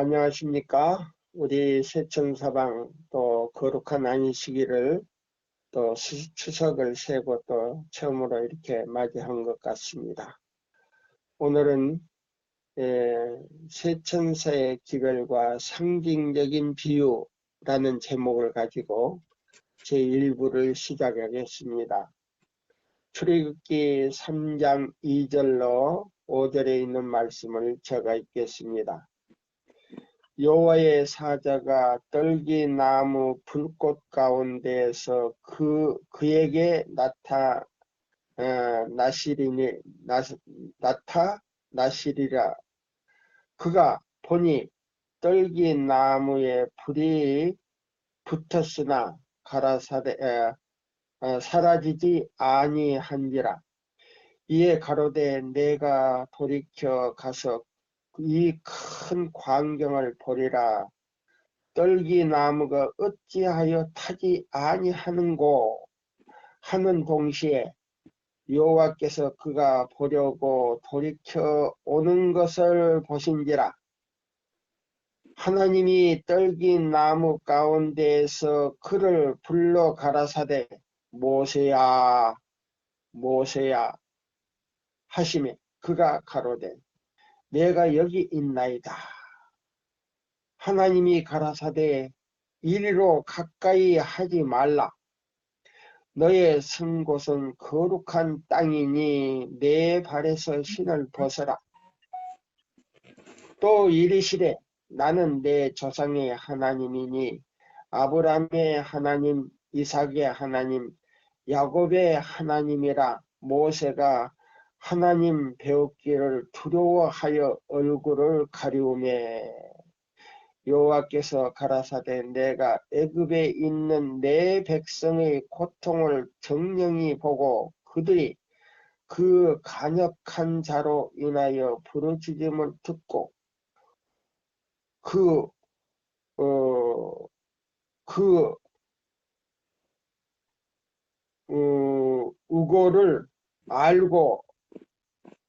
안녕하십니까? 우리 세천사방 또 거룩한 안식일을 또 추석을 세고 또 처음으로 이렇게 맞이한 것 같습니다. 오늘은 세천사의 기별과 상징적인 비유라는 제목을 가지고 제1부를 시작하겠습니다. 출애굽기 3장 2절로 5절에 있는 말씀을 제가 읽겠습니다. 여호와의 사자가 떨기나무 불꽃 가운데에서 그에게 나타나시리라. 그가 보니 떨기나무에 불이 붙었으나 사라지지 아니한지라. 이에 가로되 내가 돌이켜 가서 이 큰 광경을 보리라. 떨기나무가 어찌하여 타지 아니하는고 하는 동시에 여호와께서 그가 보려고 돌이켜 오는 것을 보신지라. 하나님이 떨기나무 가운데에서 그를 불러 가라사대 모세야 모세야 하시매 그가 가로되 내가 여기 있나이다. 하나님이 가라사대 이리로 가까이 하지 말라. 너의 선 곳은 거룩한 땅이니 내 발에서 신을 벗어라. 또 이르시되 나는 내 조상의 하나님이니 아브라함의 하나님, 이삭의 하나님, 야곱의 하나님이라. 모세가 하나님 배우기를 두려워하여 얼굴을 가리우매 여호와께서 가라사대 내가 애굽에 있는 내 백성의 고통을 정령히 보고 그들이 그 간역한 자로 인하여 부르짖음을 듣고 그 우고를 알고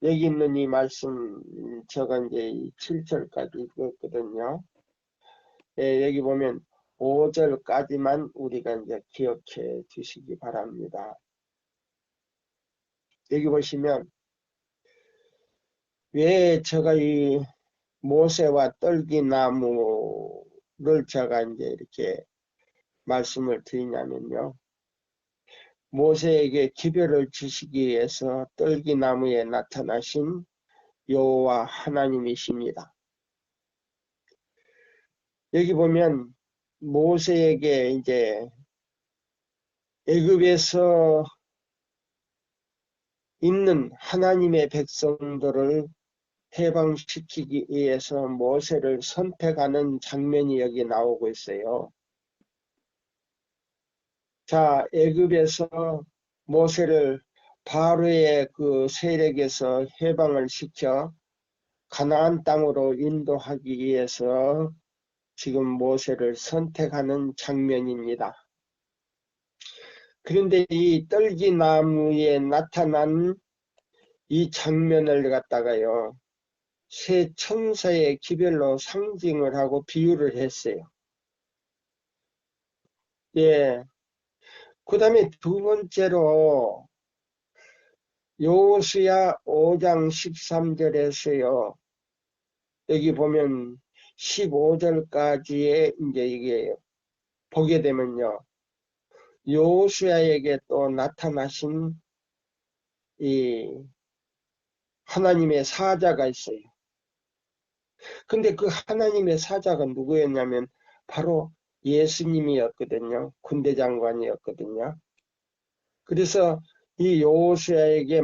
여기 있는 이 말씀 제가 이제 7절까지 읽었거든요. 여기 보면 5절까지만 우리가 이제 기억해 주시기 바랍니다. 여기 보시면 왜 제가 이 모세와 떨기나무를 제가 이제 이렇게 말씀을 드리냐면요. 모세에게 기별을 주시기 위해서 떨기나무에 나타나신 여호와 하나님이십니다. 여기 보면 모세에게 이제 애굽에서 있는 하나님의 백성들을 해방시키기 위해서 모세를 선택하는 장면이 여기 나오고 있어요. 자, 애굽에서 모세를 바로의 그 세력에서 해방을 시켜 가나안 땅으로 인도하기 위해서 지금 모세를 선택하는 장면입니다. 그런데 이 떨기나무에 나타난 이 장면을 갖다가요, 세 천사의 기별로 상징을 하고 비유를 했어요. 예. 그 다음에 두 번째로 여호수아 5장 13절에서요. 여기 보면 15절까지의 이제 이게 보게 되면요. 여호수아에게 또 나타나신 이 하나님의 사자가 있어요. 근데 그 하나님의 사자가 누구였냐면 바로 예수님이었거든요. 군대장관이었거든요. 그래서 이 여호수아에게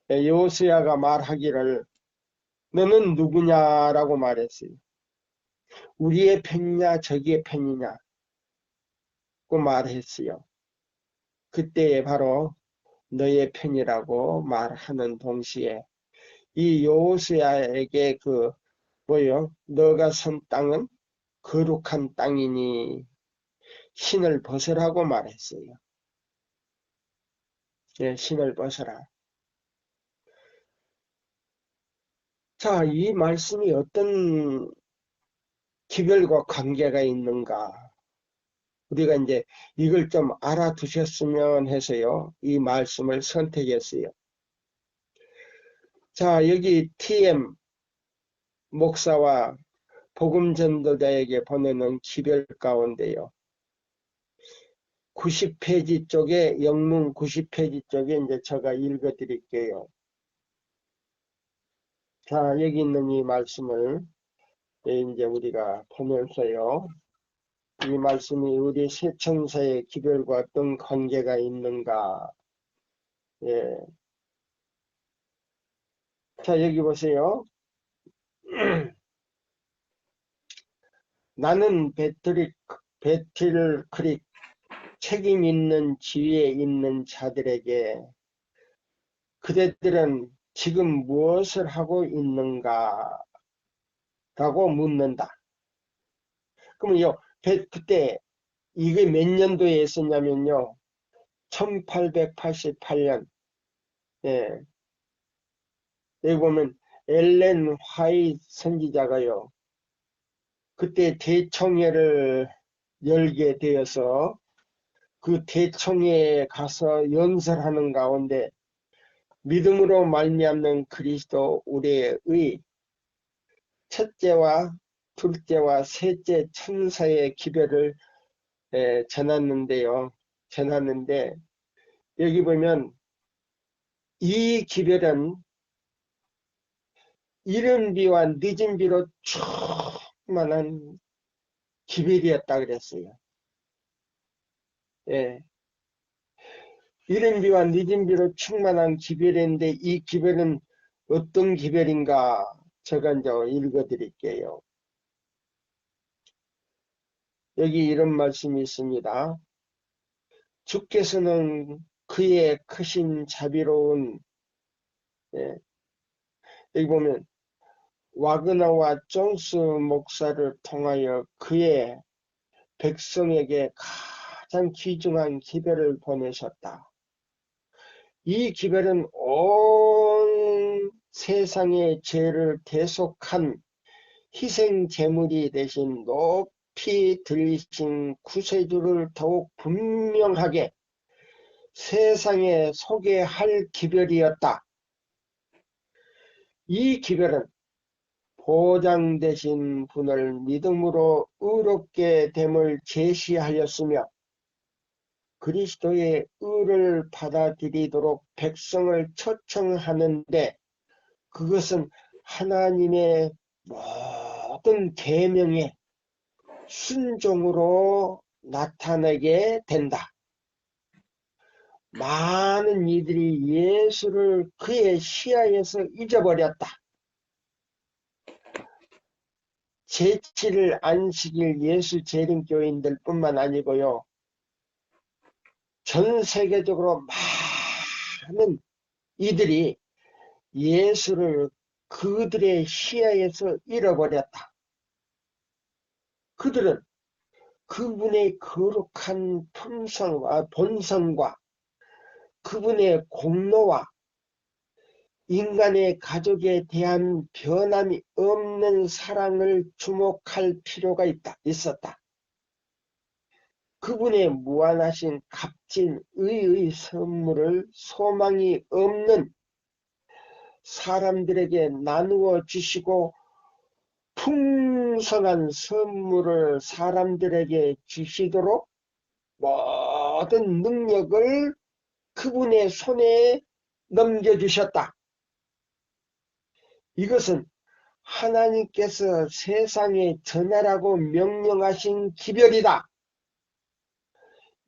여호수아가 말하기를 너는 누구냐라고 말했어요. 우리의 편이냐 저기의 편이냐고 말했어요. 그때에 바로 너의 편이라고 말하는 동시에 이 여호수아에게 너가 선 땅은 거룩한 땅이니 신을 벗으라고 말했어요. 예, 신을 벗어라. 자, 이 말씀이 어떤 기별과 관계가 있는가? 우리가 이제 이걸 좀 알아두셨으면 해서요. 이 말씀을 선택했어요. 자, 여기 TM 목사와 복음 전도자에게 보내는 기별 가운데요. 90페이지 쪽에, 영문 90페이지 쪽에 이제 제가 읽어 드릴게요. 자, 여기 있는 이 말씀을 이제 우리가 보면서요. 이 말씀이 우리 세천사의 기별과 어떤 관계가 있는가. 예. 자, 여기 보세요. 나는 배틀크릭 책임 있는 지위에 있는 자들에게 그대들은 지금 무엇을 하고 있는가? 라고 묻는다. 그러면 그때 이게 몇 년도에 있었냐면요. 1888년. 예. 여기 보면 엘렌 화이트 선지자가요. 그때 대청회를 열게 되어서 그 대청회에 가서 연설하는 가운데 믿음으로 말미암는 그리스도 우리의 첫째와 둘째와 셋째 천사의 기별을 전했는데 여기 보면 이 기별은 이른 비와 늦은 비로 충만한 기별이었다 그랬어요. 예. 이른 비와 늦은 비로 충만한 기별인데 이 기별은 어떤 기별인가? 제가 이제 읽어 드릴게요. 여기 이런 말씀이 있습니다. 주께서는 그의 크신 자비로운, 예, 여기 보면 와그나와 존스 목사를 통하여 그의 백성에게 가장 귀중한 기별을 보내셨다. 이 기별은 온 세상의 죄를 대속한 희생 제물이 대신 높이 들리신 구세주를 더욱 분명하게 세상에 소개할 기별이었다. 이 기별은 보장되신 분을 믿음으로 의롭게 됨을 제시하였으며 그리스도의 의를 받아들이도록 백성을 초청하는데 그것은 하나님의 모든 계명에 순종으로 나타나게 된다. 많은 이들이 예수를 그의 시야에서 잊어버렸다. 제7일 안식일 예수 재림교인들 뿐만 아니고요. 전 세계적으로 많은 이들이 예수를 그들의 시야에서 잃어버렸다. 그들은 그분의 거룩한 품성과 본성과 그분의 공로와 인간의 가족에 대한 변함이 없는 사랑을 주목할 필요가 있었다. 그분의 무한하신 값진 의의 선물을 소망이 없는 사람들에게 나누어 주시고 풍성한 선물을 사람들에게 주시도록 모든 능력을 그분의 손에 넘겨주셨다. 이것은 하나님께서 세상에 전하라고 명령하신 기별이다.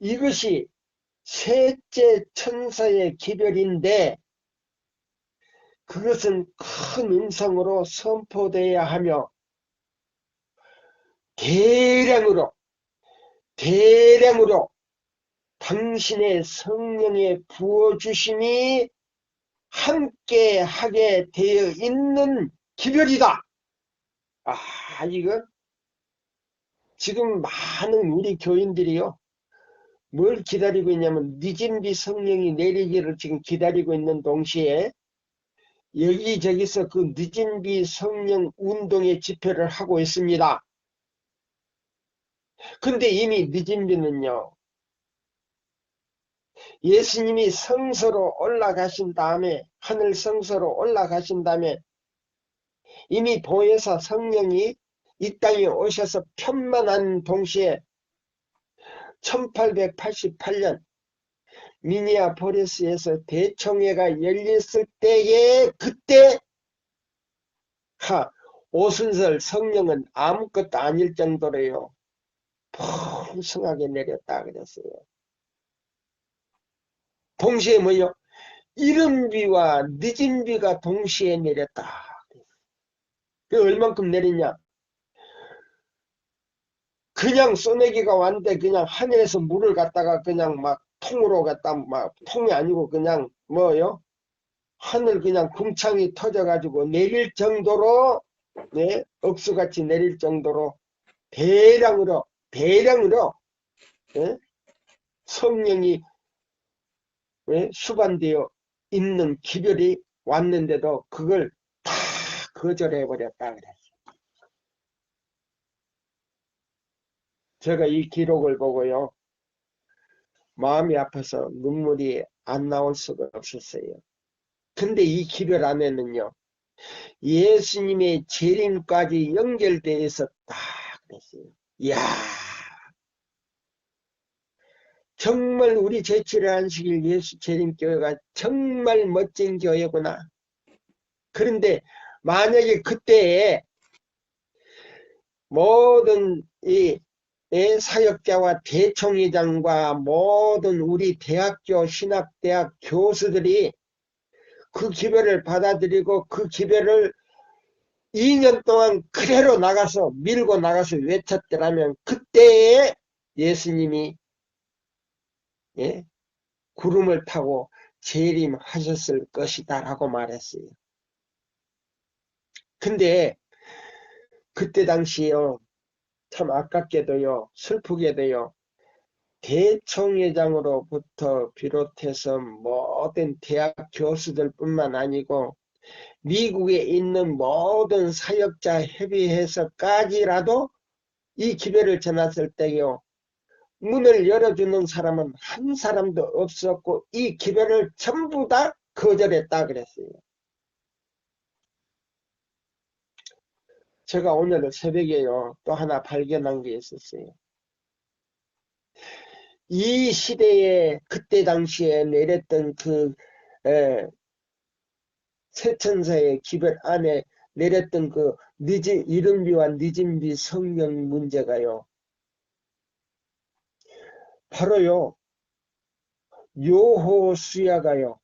이것이 셋째 천사의 기별인데 그것은 큰 음성으로 선포되어야 하며 대량으로 당신의 성령의 부어주심이 함께 하게 되어 있는 기별이다. 이거 지금 많은 우리 교인들이요. 뭘 기다리고 있냐면 늦은 비 성령이 내리기를 지금 기다리고 있는 동시에 여기저기서 그 늦은비 성령 운동의 집회를 하고 있습니다. 근데 이미 늦은비는요, 예수님이 성소로 올라가신 다음에, 하늘 성소로 올라가신 다음에 이미 보혜사 성령이 이 땅에 오셔서 편만한 동시에 1888년 미니아포리스에서 대총회가 열렸을 때에 그때 오순절 성령은 아무것도 아닐 정도로요. 풍성하게 내렸다 그랬어요. 동시에 뭐요? 이른 비와 늦은 비가 동시에 내렸다. 그 얼만큼 내리냐? 그냥 소내기가 왔는데 그냥 하늘에서 물을 갖다가 그냥 막 통으로 갖다 막 통이 아니고 그냥 뭐요? 하늘 그냥 궁창이 터져가지고 내릴 정도로 네? 억수같이 내릴 정도로 대량으로 예? 성령이 수반되어 있는 기별이 왔는데도 그걸 다 거절해버렸다 그랬어요. 제가 이 기록을 보고요. 마음이 아파서 눈물이 안 나올 수가 없었어요. 근데 이 기별 안에는요. 예수님의 재림까지 연결되어 있었다 그랬어요. 이야, 정말 우리 제7회 안식일 예수 재림교회가 정말 멋진 교회구나. 그런데 만약에 그때에 모든 이 사역자와 대총회장과 모든 우리 대학교 신학대학 교수들이 그 기별을 받아들이고 그 기별을 2년 동안 그대로 나가서 밀고 나가서 외쳤더라면 그때에 예수님이 구름을 타고 재림하셨을 것이다 라고 말했어요. 근데 그때 당시에요. 참 아깝게도요. 슬프게도요. 대총회장으로부터 비롯해서 모든 대학 교수들뿐만 아니고 미국에 있는 모든 사역자 협의회에서까지라도 이 기별을 전했을 때요. 문을 열어주는 사람은 한 사람도 없었고 이 기별을 전부 다 거절했다 그랬어요. 제가 오늘 새벽에요. 또 하나 발견한 게 있었어요. 이 시대에 그때 당시에 내렸던 그 세천사의 기별 안에 내렸던 그 이른비와 늦은비 성령 문제가요. 바로요. 여호수아가요.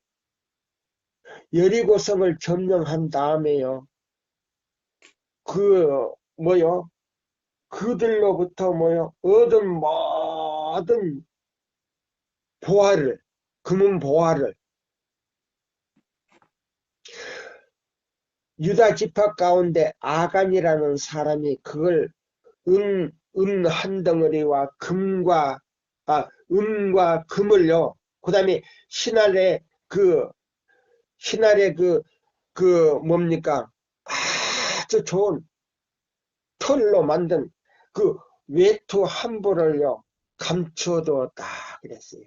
여리고성을 점령한 다음에요. 그들로부터 얻은 모든 보화를, 금은 보화를 유다 지파 가운데 아간이라는 사람이 그걸 은 한 덩어리와 은과 금을요. 그 다음에 신할의 뭡니까? 아주 좋은 털로 만든 그 외투 한 벌을요. 감춰뒀다 그랬어요.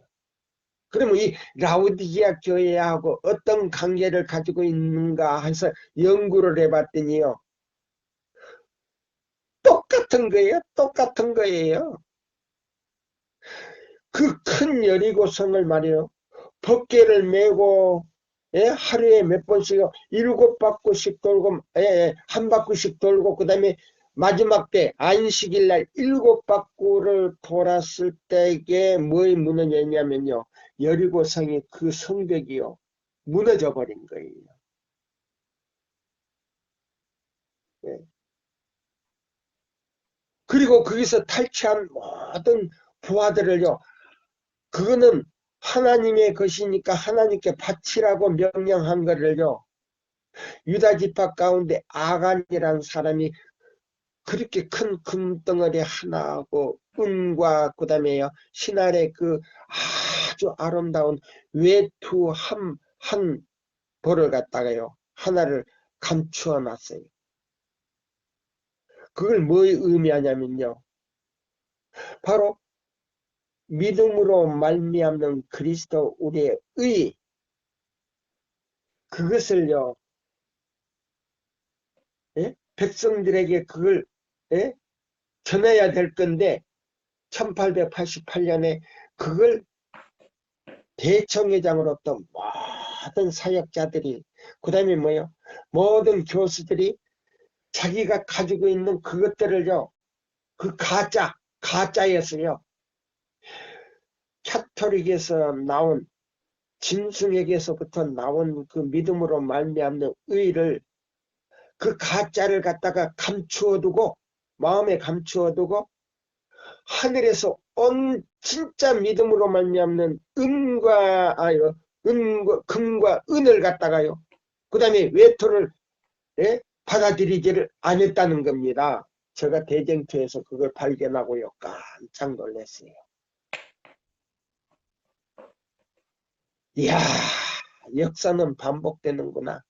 그러면 이 라우디게아 교회하고 어떤 관계를 가지고 있는가 해서 연구를 해봤더니요. 똑같은 거예요. 똑같은 거예요. 그 큰 여리고성을 말이요. 법궤를 메고 하루에 몇 번씩 7바퀴씩 돌고 한 바퀴씩 돌고 그 다음에 마지막 때 안식일날 7바퀴를 돌았을 때에 뭐에 무너졌냐면요. 여리고성이 그 성벽이요. 무너져 버린 거예요. 예. 그리고 거기서 탈취한 모든 부하들을요. 그거는 하나님의 것이니까 하나님께 바치라고 명령한 거를요. 유다 지파 가운데 아간이라는 사람이 그렇게 큰 금덩어리 하나하고 은과 그 다음에요. 신할의 그 아주 아름다운 외투 한 벌을 갖다가요. 하나를 감추어 놨어요. 그걸 뭐 의미하냐면요. 바로 믿음으로 말미암는 그리스도 우리의 의, 그것을요, 예? 백성들에게 그걸 예? 전해야 될 건데 1888년에 그걸 대청회장으로부터 모든 사역자들이, 그 다음에 뭐요? 모든 교수들이 자기가 가지고 있는 그것들을요, 그 가짜였어요. 카톨릭에서 나온, 짐승에게서부터 나온 그 믿음으로 말미암는 의를, 그 가짜를 갖다가 감추어두고, 마음에 감추어두고 하늘에서 온 진짜 믿음으로 말미암는 금과 은을 갖다가요, 그 다음에 외토를 예? 받아들이지를 않았다는 겁니다. 제가 대쟁투에서 그걸 발견하고요, 깜짝 놀랐어요. 이야, 역사는 반복되는구나.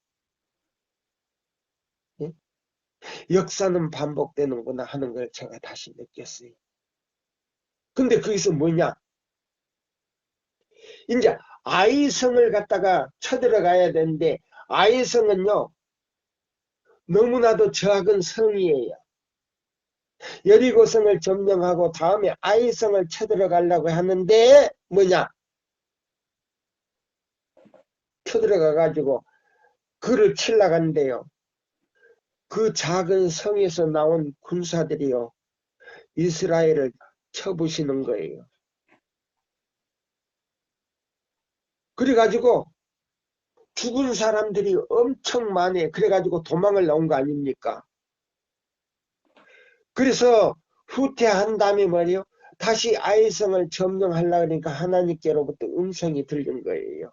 예? 역사는 반복되는구나 하는 걸 제가 다시 느꼈어요. 근데 거기서 뭐냐? 이제 아이성을 갖다가 쳐들어가야 되는데, 아이성은요, 너무나도 적은 성이에요. 여리고성을 점령하고 다음에 아이성을 쳐들어가려고 하는데 뭐냐? 쳐들어가가지고 그를 칠러간대요. 그 작은 성에서 나온 군사들이요, 이스라엘을 쳐부시는 거예요. 그래가지고 죽은 사람들이 엄청 많아요. 그래가지고 도망을 나온 거 아닙니까? 그래서 후퇴한 다음에 말이요, 다시 아이성을 점령하려고 하니까 하나님께로부터 음성이 들린 거예요.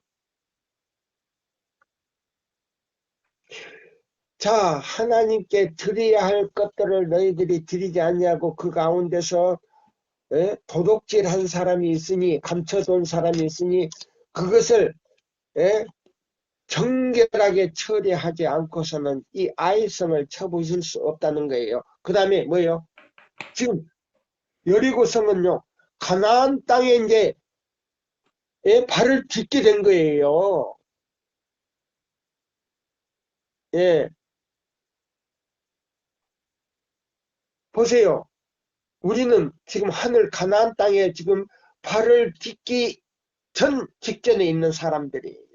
자, 하나님께 드려야 할 것들을 너희들이 드리지 않냐고 그 가운데서 도둑질한 사람이 있으니, 감춰둔 사람이 있으니 그것을 정결하게 처리하지 않고서는 이 아이성을 쳐부실 수 없다는 거예요. 그 다음에 뭐예요? 지금 여리고성은요, 가나안 땅에 이제 발을 딛게 된 거예요. 예, 보세요. 우리는 지금 하늘 가나안 땅에 지금 발을 딛기 전 직전에 있는 사람들이에요.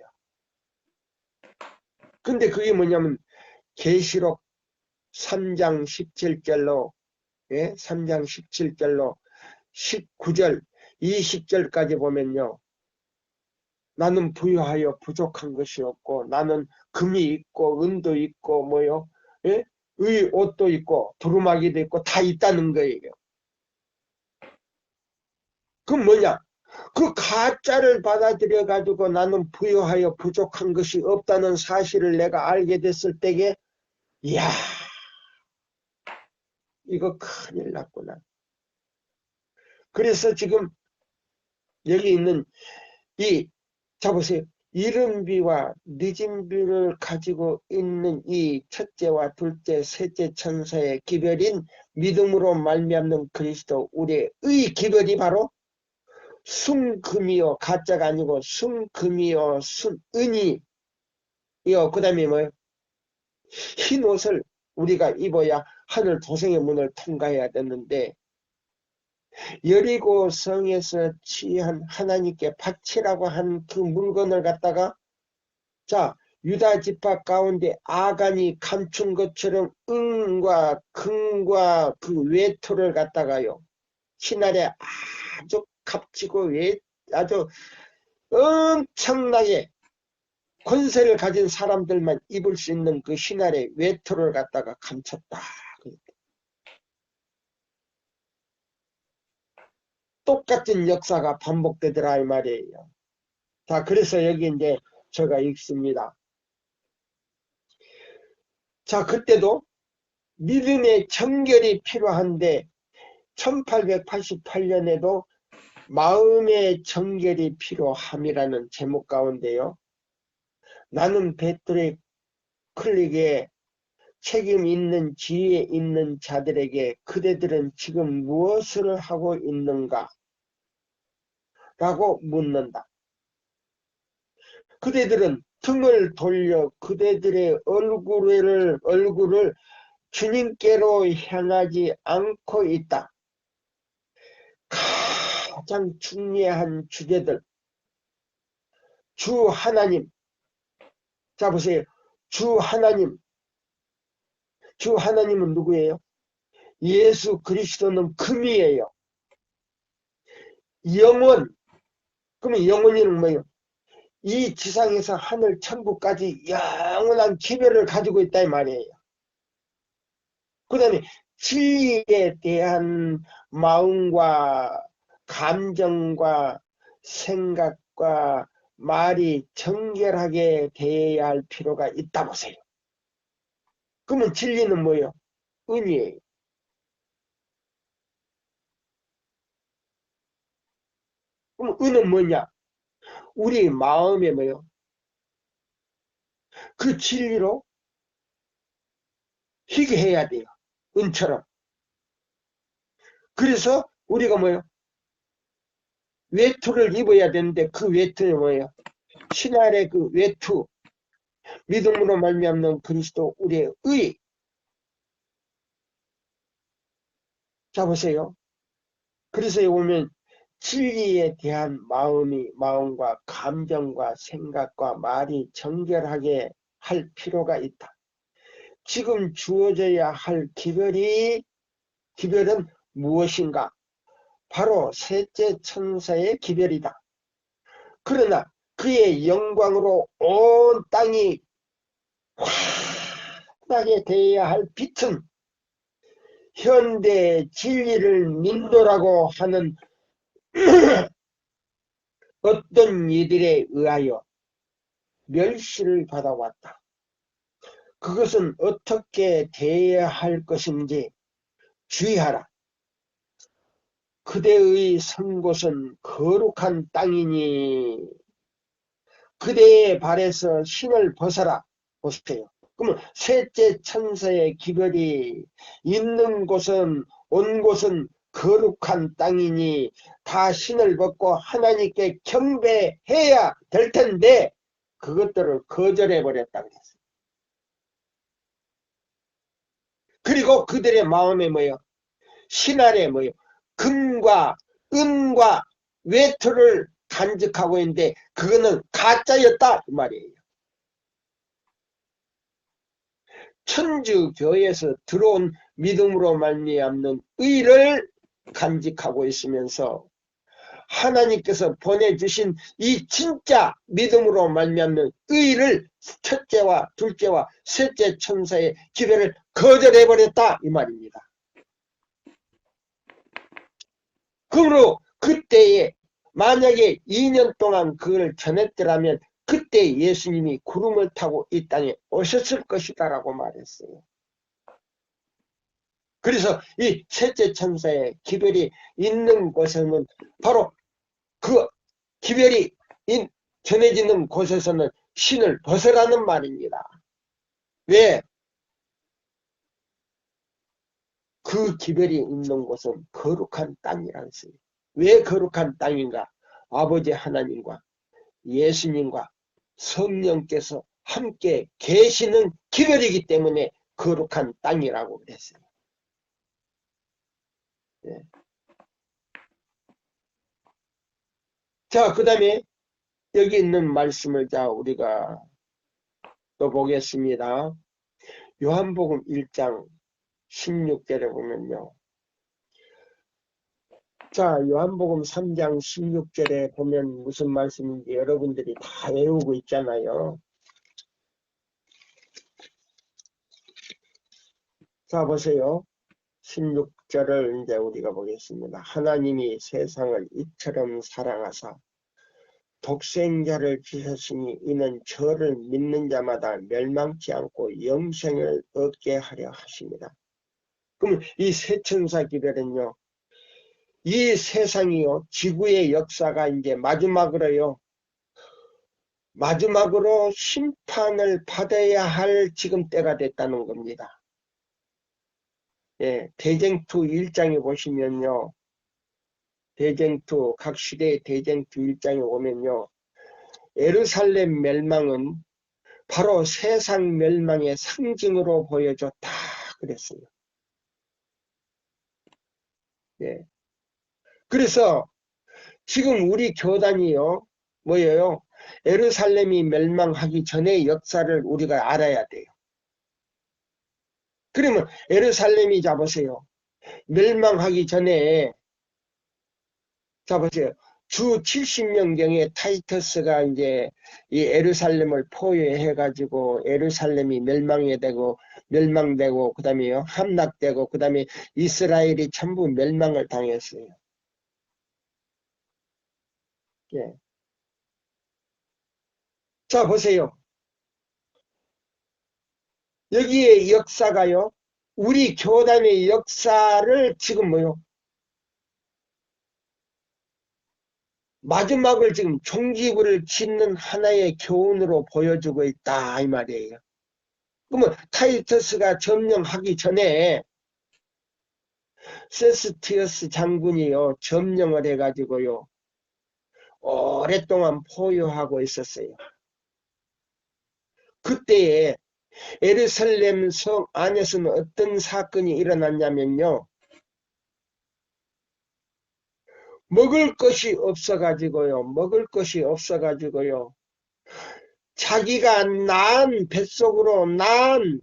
근데 그게 뭐냐면 계시록 3장 17절로 3장 17절로 19절 20절까지 보면요, 나는 부유하여 부족한 것이 없고 나는 금이 있고 은도 있고 뭐요, 의 옷도 있고 두루마기도 있고 다 있다는 거예요. 그럼 뭐냐? 그 가짜를 받아들여 가지고 나는 부유하여 부족한 것이 없다는 사실을 내가 알게 됐을 때에, 이야, 이거 큰일 났구나. 그래서 지금 여기 있는 자 보세요. 이른 비와 늦은 비를 가지고 있는 이 첫째와 둘째, 셋째 천사의 기별인 믿음으로 말미암는 그리스도 우리의 기별이 바로 순금이요, 가짜가 아니고 순금이요, 순은이요. 그 다음에 뭐예요? 흰 옷을 우리가 입어야 하늘 도성의 문을 통과해야 되는데, 여리고 성에서 취한 하나님께 바치라고 한 그 물건을 갖다가, 자, 유다 지파 가운데 아간이 감춘 것처럼 은과 금과 그 외토를 갖다가요, 신날에 아주 값지고 아주 엄청나게 권세를 가진 사람들만 입을 수 있는 그 신날의 외토를 갖다가 감췄다. 똑같은 역사가 반복되더라 이 말이에요. 자, 그래서 여기 이제 제가 읽습니다. 자, 그때도 믿음의 정결이 필요한데 1888년에도 마음의 정결이 필요함이라는 제목 가운데요, 나는 베드로의 클릭에 책임 있는 지혜 있는 자들에게 그대들은 지금 무엇을 하고 있는가? 라고 묻는다. 그대들은 등을 돌려 그대들의 얼굴을 주님께로 향하지 않고 있다. 가장 중요한 주제들. 주 하나님. 자, 보세요. 주 하나님. 주 하나님은 누구예요? 예수 그리스도는 금이에요. 영원. 그러면 영원히는 뭐예요? 이 지상에서 하늘 천국까지 영원한 기별을 가지고 있다 이 말이에요. 그 다음에 진리에 대한 마음과 감정과 생각과 말이 정결하게 되어야 할 필요가 있다 보세요. 그러면 진리는 뭐예요? 은이에요. 그럼 은은 뭐냐? 우리 마음에 뭐예요? 그 진리로 희귀해야 돼요. 은처럼. 그래서 우리가 뭐예요? 외투를 입어야 되는데 그 외투는 뭐예요? 신할의 그 외투, 믿음으로 말미암는 그리스도 우리의 의. 자 보세요. 그래서 보면 진리에 대한 마음과 감정과 생각과 말이 정결하게 할 필요가 있다. 지금 주어져야 할 기별은 무엇인가? 바로 셋째 천사의 기별이다. 그러나 그의 영광으로 온 땅이 환하게 되어야 할 빛은 현대 진리를 믿노라고 하는 어떤 이들에 의하여 멸시를 받아왔다. 그것은 어떻게 되어야 할 것인지 주의하라. 그대의 선 곳은 거룩한 땅이니 그대의 발에서 신을 벗어라. 보십시오. 그러면 셋째 천사의 기별이 있는 곳은 온 곳은 거룩한 땅이니 다 신을 벗고 하나님께 경배해야 될 텐데 그것들을 거절해 버렸다 그랬어요. 그리고 그들의 마음에 뭐예요? 신 아래 뭐예요? 금과 은과 외투를 간직하고 있는데 그거는 가짜였다 그 말이에요. 천주교에서 들어온 믿음으로 말미암는 의를 간직하고 있으면서 하나님께서 보내주신 이 진짜 믿음으로 말미암는 의를 첫째와 둘째와 셋째 천사의 기별을 거절해버렸다 이 말입니다. 그러므로 그때에 만약에 2년 동안 그걸 전했더라면 그때 예수님이 구름을 타고 이 땅에 오셨을 것이다 라고 말했어요. 그래서 이 셋째 천사의 기별이 있는 곳에는 바로 그 기별이 전해지는 곳에서는 신을 벗으라는 말입니다. 왜? 그 기별이 있는 곳은 거룩한 땅이라는 뜻이에요. 왜 거룩한 땅인가? 아버지 하나님과 예수님과 성령께서 함께 계시는 기별이기 때문에 거룩한 땅이라고 그랬어요. 네. 자, 그 다음에 여기 있는 말씀을 자 우리가 또 보겠습니다. 요한복음 1장 16절에 보면요. 자, 요한복음 3장 16절에 보면 무슨 말씀인지 여러분들이 다 외우고 있잖아요. 자, 보세요. 16절을 이제 우리가 보겠습니다. 하나님이 세상을 이처럼 사랑하사 독생자를 주셨으니 이는 저를 믿는 자마다 멸망치 않고 영생을 얻게 하려 하십니다. 그럼 이 세천사 기별은요. 이 세상이요. 지구의 역사가 이제 마지막으로요. 마지막으로 심판을 받아야 할 지금 때가 됐다는 겁니다. 예, 대쟁투 1장에 보시면요. 대쟁투, 각 시대의 대쟁투 1장에 오면요. 예루살렘 멸망은 바로 세상 멸망의 상징으로 보여줬다. 그랬어요. 예. 그래서 지금 우리 교단이요. 뭐예요? 예루살렘이 멸망하기 전의 역사를 우리가 알아야 돼요. 그러면 예루살렘이 잡으세요. 멸망하기 전에 잡으세요. 주 70년경에 타이터스가 이제 이 예루살렘을 포위해가지고 예루살렘이 멸망되고, 그 다음에요, 함락되고, 그 다음에 이스라엘이 전부 멸망을 당했어요. 예. 자, 보세요. 여기에 역사가요, 우리 교단의 역사를 지금 뭐요? 마지막을 지금 종지부를 짓는 하나의 교훈으로 보여주고 있다 이 말이에요. 그러면 타이터스가 점령하기 전에 세스티어스 장군이요 점령을 해가지고요 오랫동안 포효하고 있었어요. 그때에 예루살렘 성 안에서는 어떤 사건이 일어났냐면요, 먹을 것이 없어가지고요 자기가 뱃속으로 낳은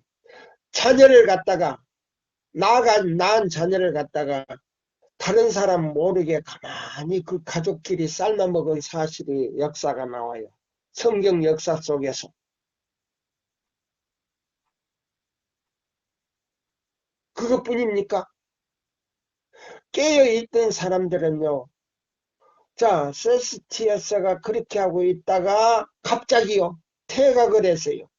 자녀를 갖다가 낳은 자녀를 갖다가 다른 사람 모르게 가만히 그 가족끼리 삶아먹은 사실이 역사가 나와요. 성경 역사 속에서. 그것뿐입니까? 깨어있던 사람들은요. 자, 세스티어스가 그렇게 하고 있다가 갑자기요. 퇴각을 했어요.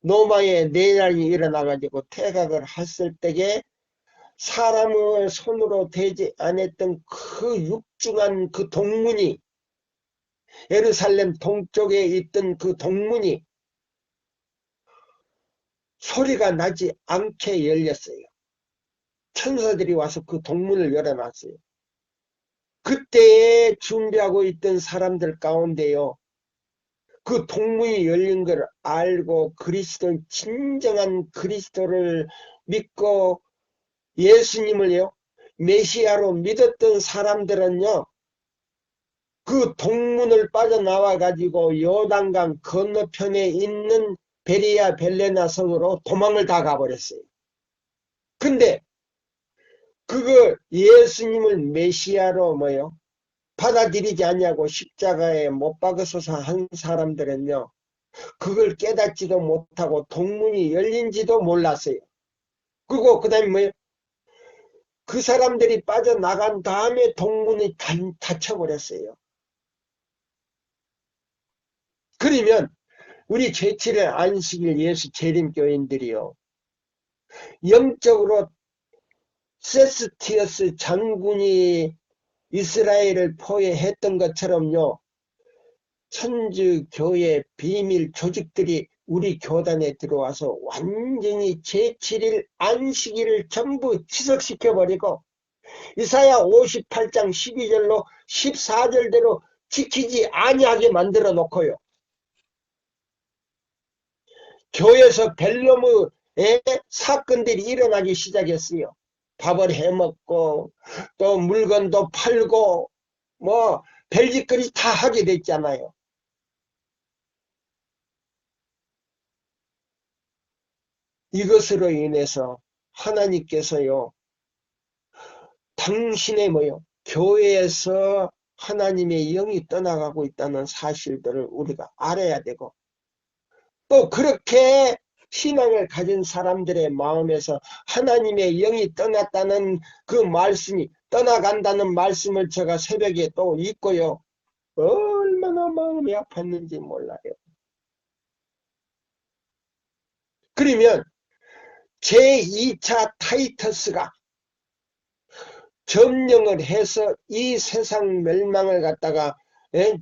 로마의 내란이 일어나가지고 퇴각을 했을 때에 사람의 손으로 되지 않았던 그 육중한 그 동문이 예루살렘 동쪽에 있던 그 동문이 소리가 나지 않게 열렸어요. 천사들이 와서 그 동문을 열어놨어요. 그때에 준비하고 있던 사람들 가운데요. 그 동문이 열린 걸 알고 진정한 그리스도를 믿고 예수님을요. 메시아로 믿었던 사람들은요. 그 동문을 빠져나와 가지고 요단강 건너편에 있는 베리아 벨레나 성으로 도망을 다 가버렸어요. 근데 그거 예수님을 메시아로 받아들이지 않냐고 십자가에 못 박으소서 한 사람들은요. 그걸 깨닫지도 못하고 동문이 열린지도 몰랐어요. 그리고 그 다음에 그 사람들이 빠져나간 다음에 동문이 닫혀버렸어요. 그러면 우리 제7의 안식일 예수 재림교인들이요. 영적으로 세스티어스 장군이 이스라엘을 포위했던 것처럼요. 천주교의 비밀 조직들이 우리 교단에 들어와서 완전히 제7일 안식일을 전부 취소시켜버리고 이사야 58장 12절로 14절대로 지키지 아니하게 만들어 놓고요. 교회에서 벨놈의 사건들이 일어나기 시작했어요. 밥을 해먹고 또 물건도 팔고 별짓거리 다 하게 됐잖아요. 이것으로 인해서 하나님께서요. 당신의 교회에서 하나님의 영이 떠나가고 있다는 사실들을 우리가 알아야 되고 또 그렇게 신앙을 가진 사람들의 마음에서 하나님의 영이 떠났다는 그 말씀이 떠나간다는 말씀을 제가 새벽에 또 읽고요. 얼마나 마음이 아팠는지 몰라요. 그러면 제2차 타이터스가 점령을 해서 이 세상 멸망을 갖다가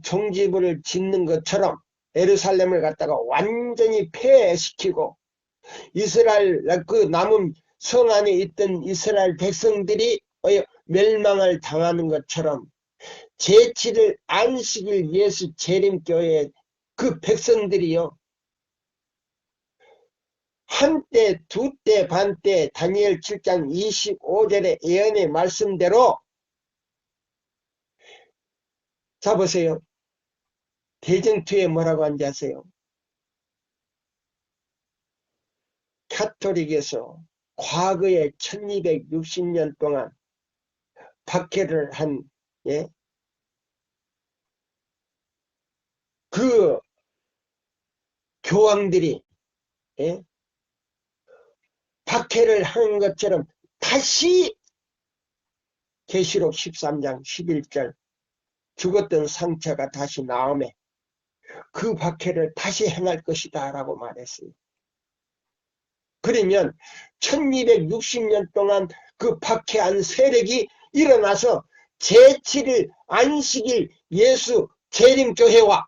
종지부를 짓는 것처럼 예루살렘을 갖다가 완전히 폐해시키고 이스라엘 그 남은 성 안에 있던 이스라엘 백성들이 멸망을 당하는 것처럼 제7일 안식일 예수 재림교회 그 백성들이요 한때 두때 반때 다니엘 7장 25절의 예언의 말씀대로 자 보세요. 대정투에 뭐라고 한지 아세요? 카톨릭에서 과거에 1260년 동안 박해를 한 예? 그 교황들이 예? 박해를 하는 것처럼 다시 계시록 13장 11절 죽었던 상처가 다시 나오매 그 박해를 다시 행할 것이다 라고 말했어요. 그러면 1260년 동안 그 박해한 세력이 일어나서 제7일 안식일 예수 재림교회와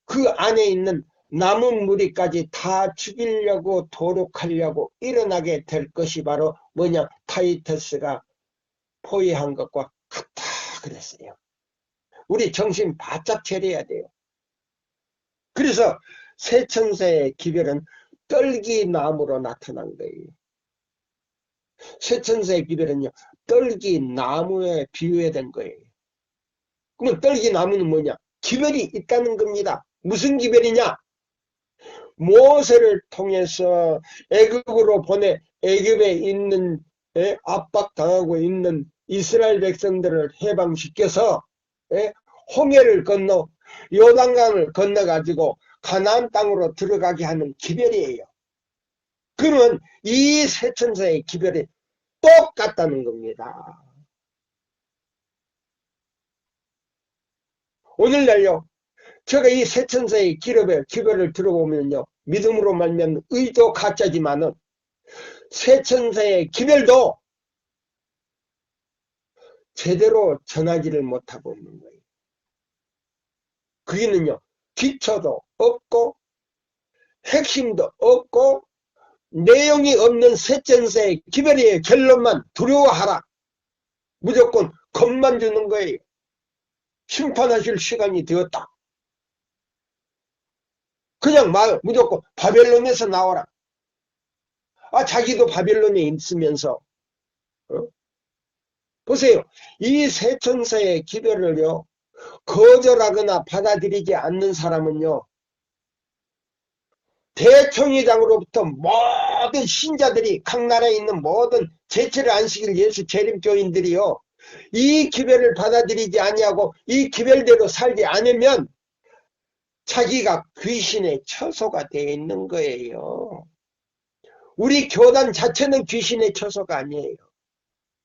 그 안에 있는 남은 무리까지 다 죽이려고 도륙하려고 일어나게 될 것이 바로 뭐냐 타이터스가 포위한 것과 같다 그랬어요. 우리 정신 바짝 차려야 돼요. 그래서 새천사의 기별은 떨기나무로 나타난 거예요. 새천사의 기별은요 떨기나무에 비유된 거예요. 그러면 떨기나무는 뭐냐? 기별이 있다는 겁니다. 무슨 기별이냐? 모세를 통해서 애굽으로 보내 애굽에 있는 압박당하고 있는 이스라엘 백성들을 해방시켜서 홍해를 건너 요단강을 건너가지고 가나안 땅으로 들어가게 하는 기별이에요. 그러면 이 새천사의 기별이 똑같다는 겁니다. 오늘날요 제가 이 새천사의 기별을 들어보면요 믿음으로 말면 의도 가짜지만은 새천사의 기별도 제대로 전하지를 못하고 있는 거예요. 그게는요 기초도 없고 핵심도 없고 내용이 없는 새천사의 기별의 결론만 두려워하라. 무조건 겁만 주는 거예요. 심판하실 시간이 되었다. 그냥 무조건 바벨론에서 나와라. 자기도 바벨론에 있으면서 보세요. 이 새천사의 기별을요 거절하거나 받아들이지 않는 사람은요 대총회장으로부터 모든 신자들이 각 나라에 있는 모든 제7일 안식일 예수 재림교인들이요 이 기별을 받아들이지 아니하고 이 기별대로 살지 않으면 자기가 귀신의 처소가 되어 있는 거예요. 우리 교단 자체는 귀신의 처소가 아니에요.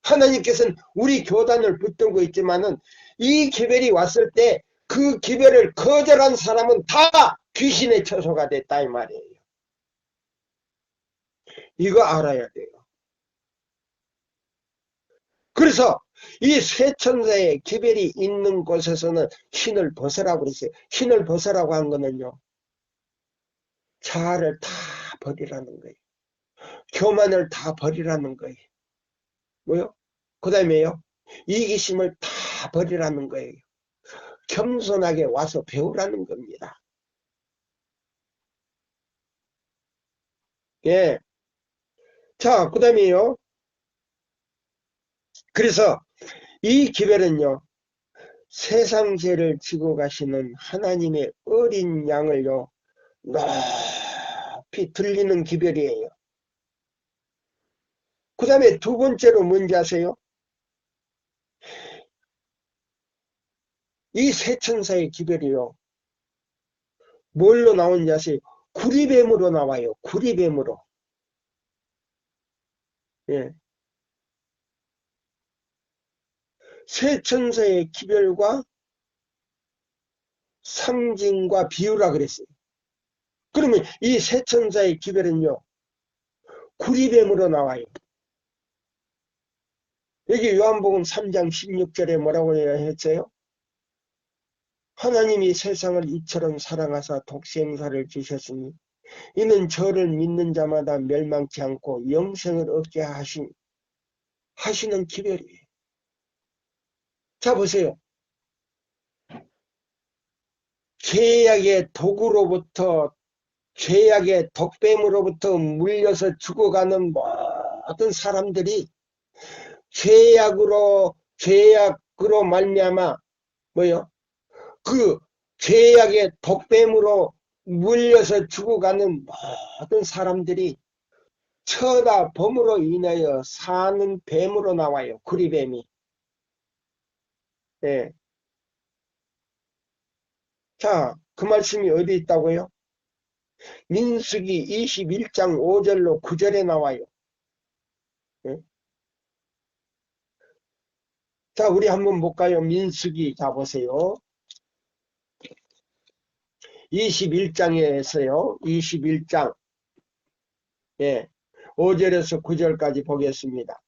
하나님께서는 우리 교단을 붙들고 있지만은 이 기별이 왔을 때 그 기별을 거절한 사람은 다 귀신의 처소가 됐다 이 말이에요. 이거 알아야 돼요. 그래서 이 새천사의 기별이 있는 곳에서는 신을 벗으라고 그랬어요. 신을 벗으라고 한 거는요. 자아를 다 버리라는 거예요. 교만을 다 버리라는 거예요. 뭐요? 그 다음에요. 이기심을 다 버리라는 거예요. 겸손하게 와서 배우라는 겁니다. 예. 자, 그 다음에요. 그래서 이 기별은요. 세상 죄를 지고 가시는 하나님의 어린 양을요. 높이 들리는 기별이에요. 그 다음에 두 번째로 뭔지 아세요? 이 새천사의 기별이요. 뭘로 나오는지 아세요? 구리뱀으로 나와요. 구리뱀으로. 예. 새천사의 기별과 상징과 비유라 그랬어요. 그러면 이 새천사의 기별은요. 구리뱀으로 나와요. 여기 요한복음 3장 16절에 뭐라고 했어요? 하나님이 세상을 이처럼 사랑하사 독생자를 주셨으니 이는 저를 믿는 자마다 멸망치 않고 영생을 얻게 하시는 기별이에요. 자 보세요. 죄악의 독으로부터 죄악의 독뱀으로부터 물려서 죽어가는 모든 사람들이 죄악으로 말미암아 뭐요? 그 죄악의 독뱀으로 물려서 죽어가는 모든 사람들이 쳐다봄으로 인하여 사는 뱀으로 나와요. 구리뱀이. 예. 자, 그 말씀이 어디 있다고요? 민수기 21장 5절로 9절에 나와요. 예? 자, 우리 한번 볼까요? 민수기, 자, 보세요. 21장에서요. 21장. 예. 5절에서 9절까지 보겠습니다.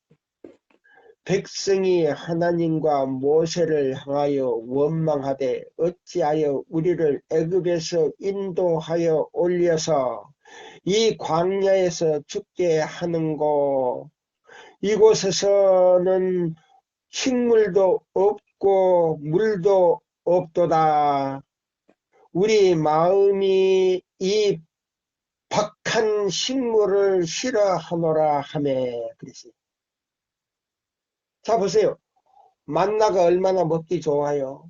백성이 하나님과 모세를 향하여 원망하되 어찌하여 우리를 애굽에서 인도하여 올려서 이 광야에서 죽게 하는고. 이곳에서는 식물도 없고 물도 없도다. 우리 마음이 이 박한 식물을 싫어하노라 하매. 그랬어요. 자 보세요. 만나가 얼마나 먹기 좋아요.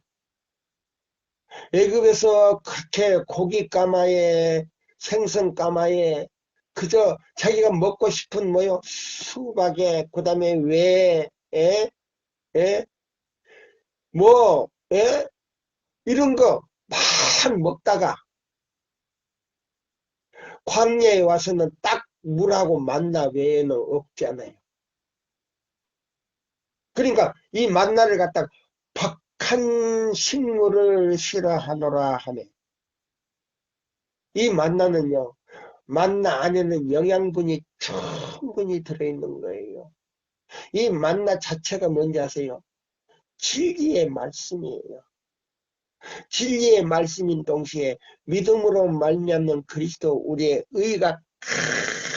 애굽에서 그렇게 고기 까마에 생선 까마에 그저 자기가 먹고 싶은 뭐요 수박에 그다음에 왜 뭐 이런 거 막 먹다가 광야에 와서는 딱 물하고 만나 외에는 없잖아요. 그러니까 이 만나를 갖다가 박한 식물을 싫어하노라 하네. 이 만나는요, 만나 안에는 영양분이 충분히 들어있는 거예요. 이 만나 자체가 뭔지 아세요? 진리의 말씀이에요. 진리의 말씀인 동시에 믿음으로 말미암는 그리스도 우리의 의가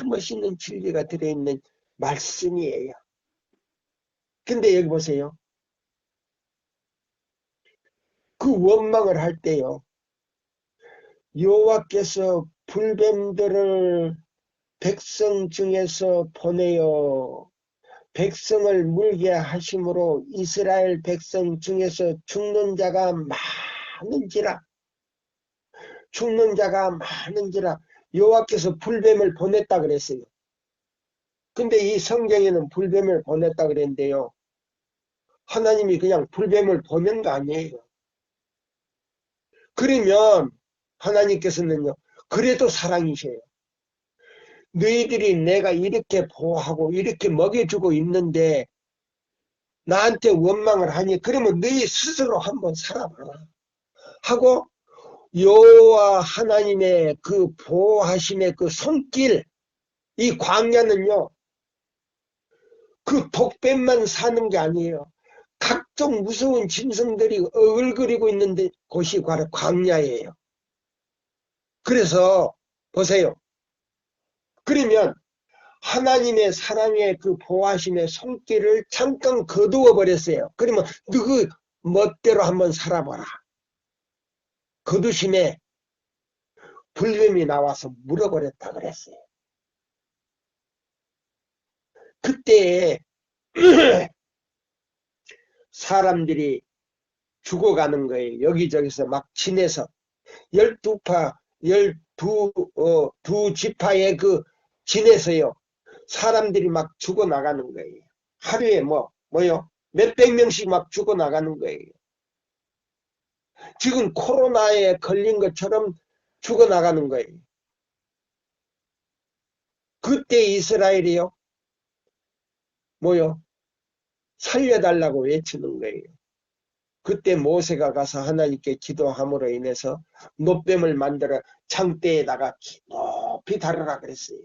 멋있는 진리가 들어있는 말씀이에요. 근데 여기 보세요. 그 원망을 할 때요. 여호와께서 불뱀들을 백성 중에서 보내어 백성을 물게 하심으로 이스라엘 백성 중에서 죽는 자가 많은지라 여호와께서 불뱀을 보냈다 그랬어요. 근데 이 성경에는 불뱀을 보냈다 그랬는데요. 하나님이 그냥 불뱀을 보낸 거 아니에요. 그러면 하나님께서는요. 그래도 사랑이셔요. 너희들이 내가 이렇게 보호하고 이렇게 먹여주고 있는데 나한테 원망을 하니 그러면 너희 스스로 한번 살아봐라 하고 여호와 하나님의 그 보호하심의 그 손길, 이 광야는요 그 독뱀만 사는 게 아니에요. 각종 무서운 짐승들이 얼그리고 있는 곳이 바로 광야예요. 그래서 보세요. 그러면 하나님의 사랑의 그 보호하심의 손길을 잠깐 거두어 버렸어요. 그러면 너그 멋대로 한번 살아봐라. 거두심에 불뱀이 나와서 물어버렸다 그랬어요. 그때 사람들이 죽어가는 거예요. 여기저기서 막 지내서 12파, 두 지파의 그 지내서요. 사람들이 막 죽어나가는 거예요. 하루에 뭐요? 몇백 명씩 막 죽어나가는 거예요. 지금 코로나에 걸린 것처럼 죽어나가는 거예요. 그때 이스라엘이요. 뭐요? 살려달라고 외치는 거예요. 그때 모세가 가서 하나님께 기도함으로 인해서 노뱀을 만들어 장대에다가 높이 달으라 그랬어요.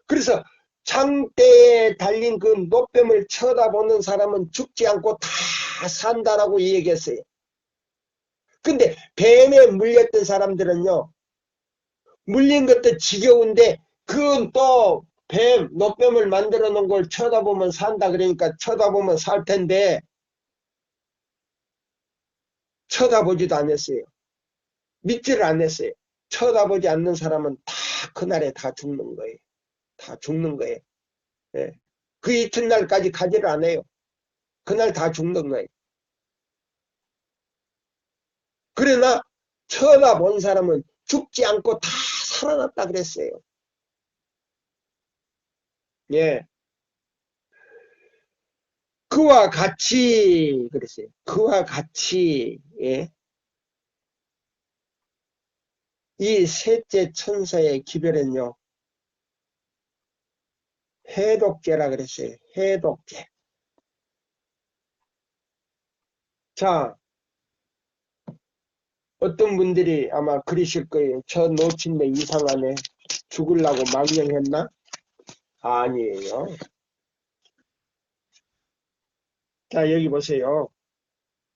그래서 장대에 달린 그 노뱀을 쳐다보는 사람은 죽지 않고 다 산다라고 얘기했어요. 근데 뱀에 물렸던 사람들은요, 물린 것도 지겨운데 그건 또 뱀, 노뱀을 만들어 놓은 걸 쳐다보면 산다 그러니까 쳐다보면 살 텐데 쳐다보지도 않았어요. 믿지를 않았어요. 쳐다보지 않는 사람은 다 그날에 다 죽는 거예요. 다 죽는 거예요. 예. 그 이튿날까지 가지를 않아요. 그날 다 죽는 거예요. 그러나 쳐다본 사람은 죽지 않고 다 살아났다 그랬어요. 예. 그와 같이 그랬어요. 그와 같이 예. 이 셋째 천사의 기별은요. 해독제라 그랬어요. 해독제. 자, 어떤 분들이 아마 그러실 거예요. 저 놓친 데 이상하네. 죽으려고 망령했나? 아니에요. 자, 여기 보세요.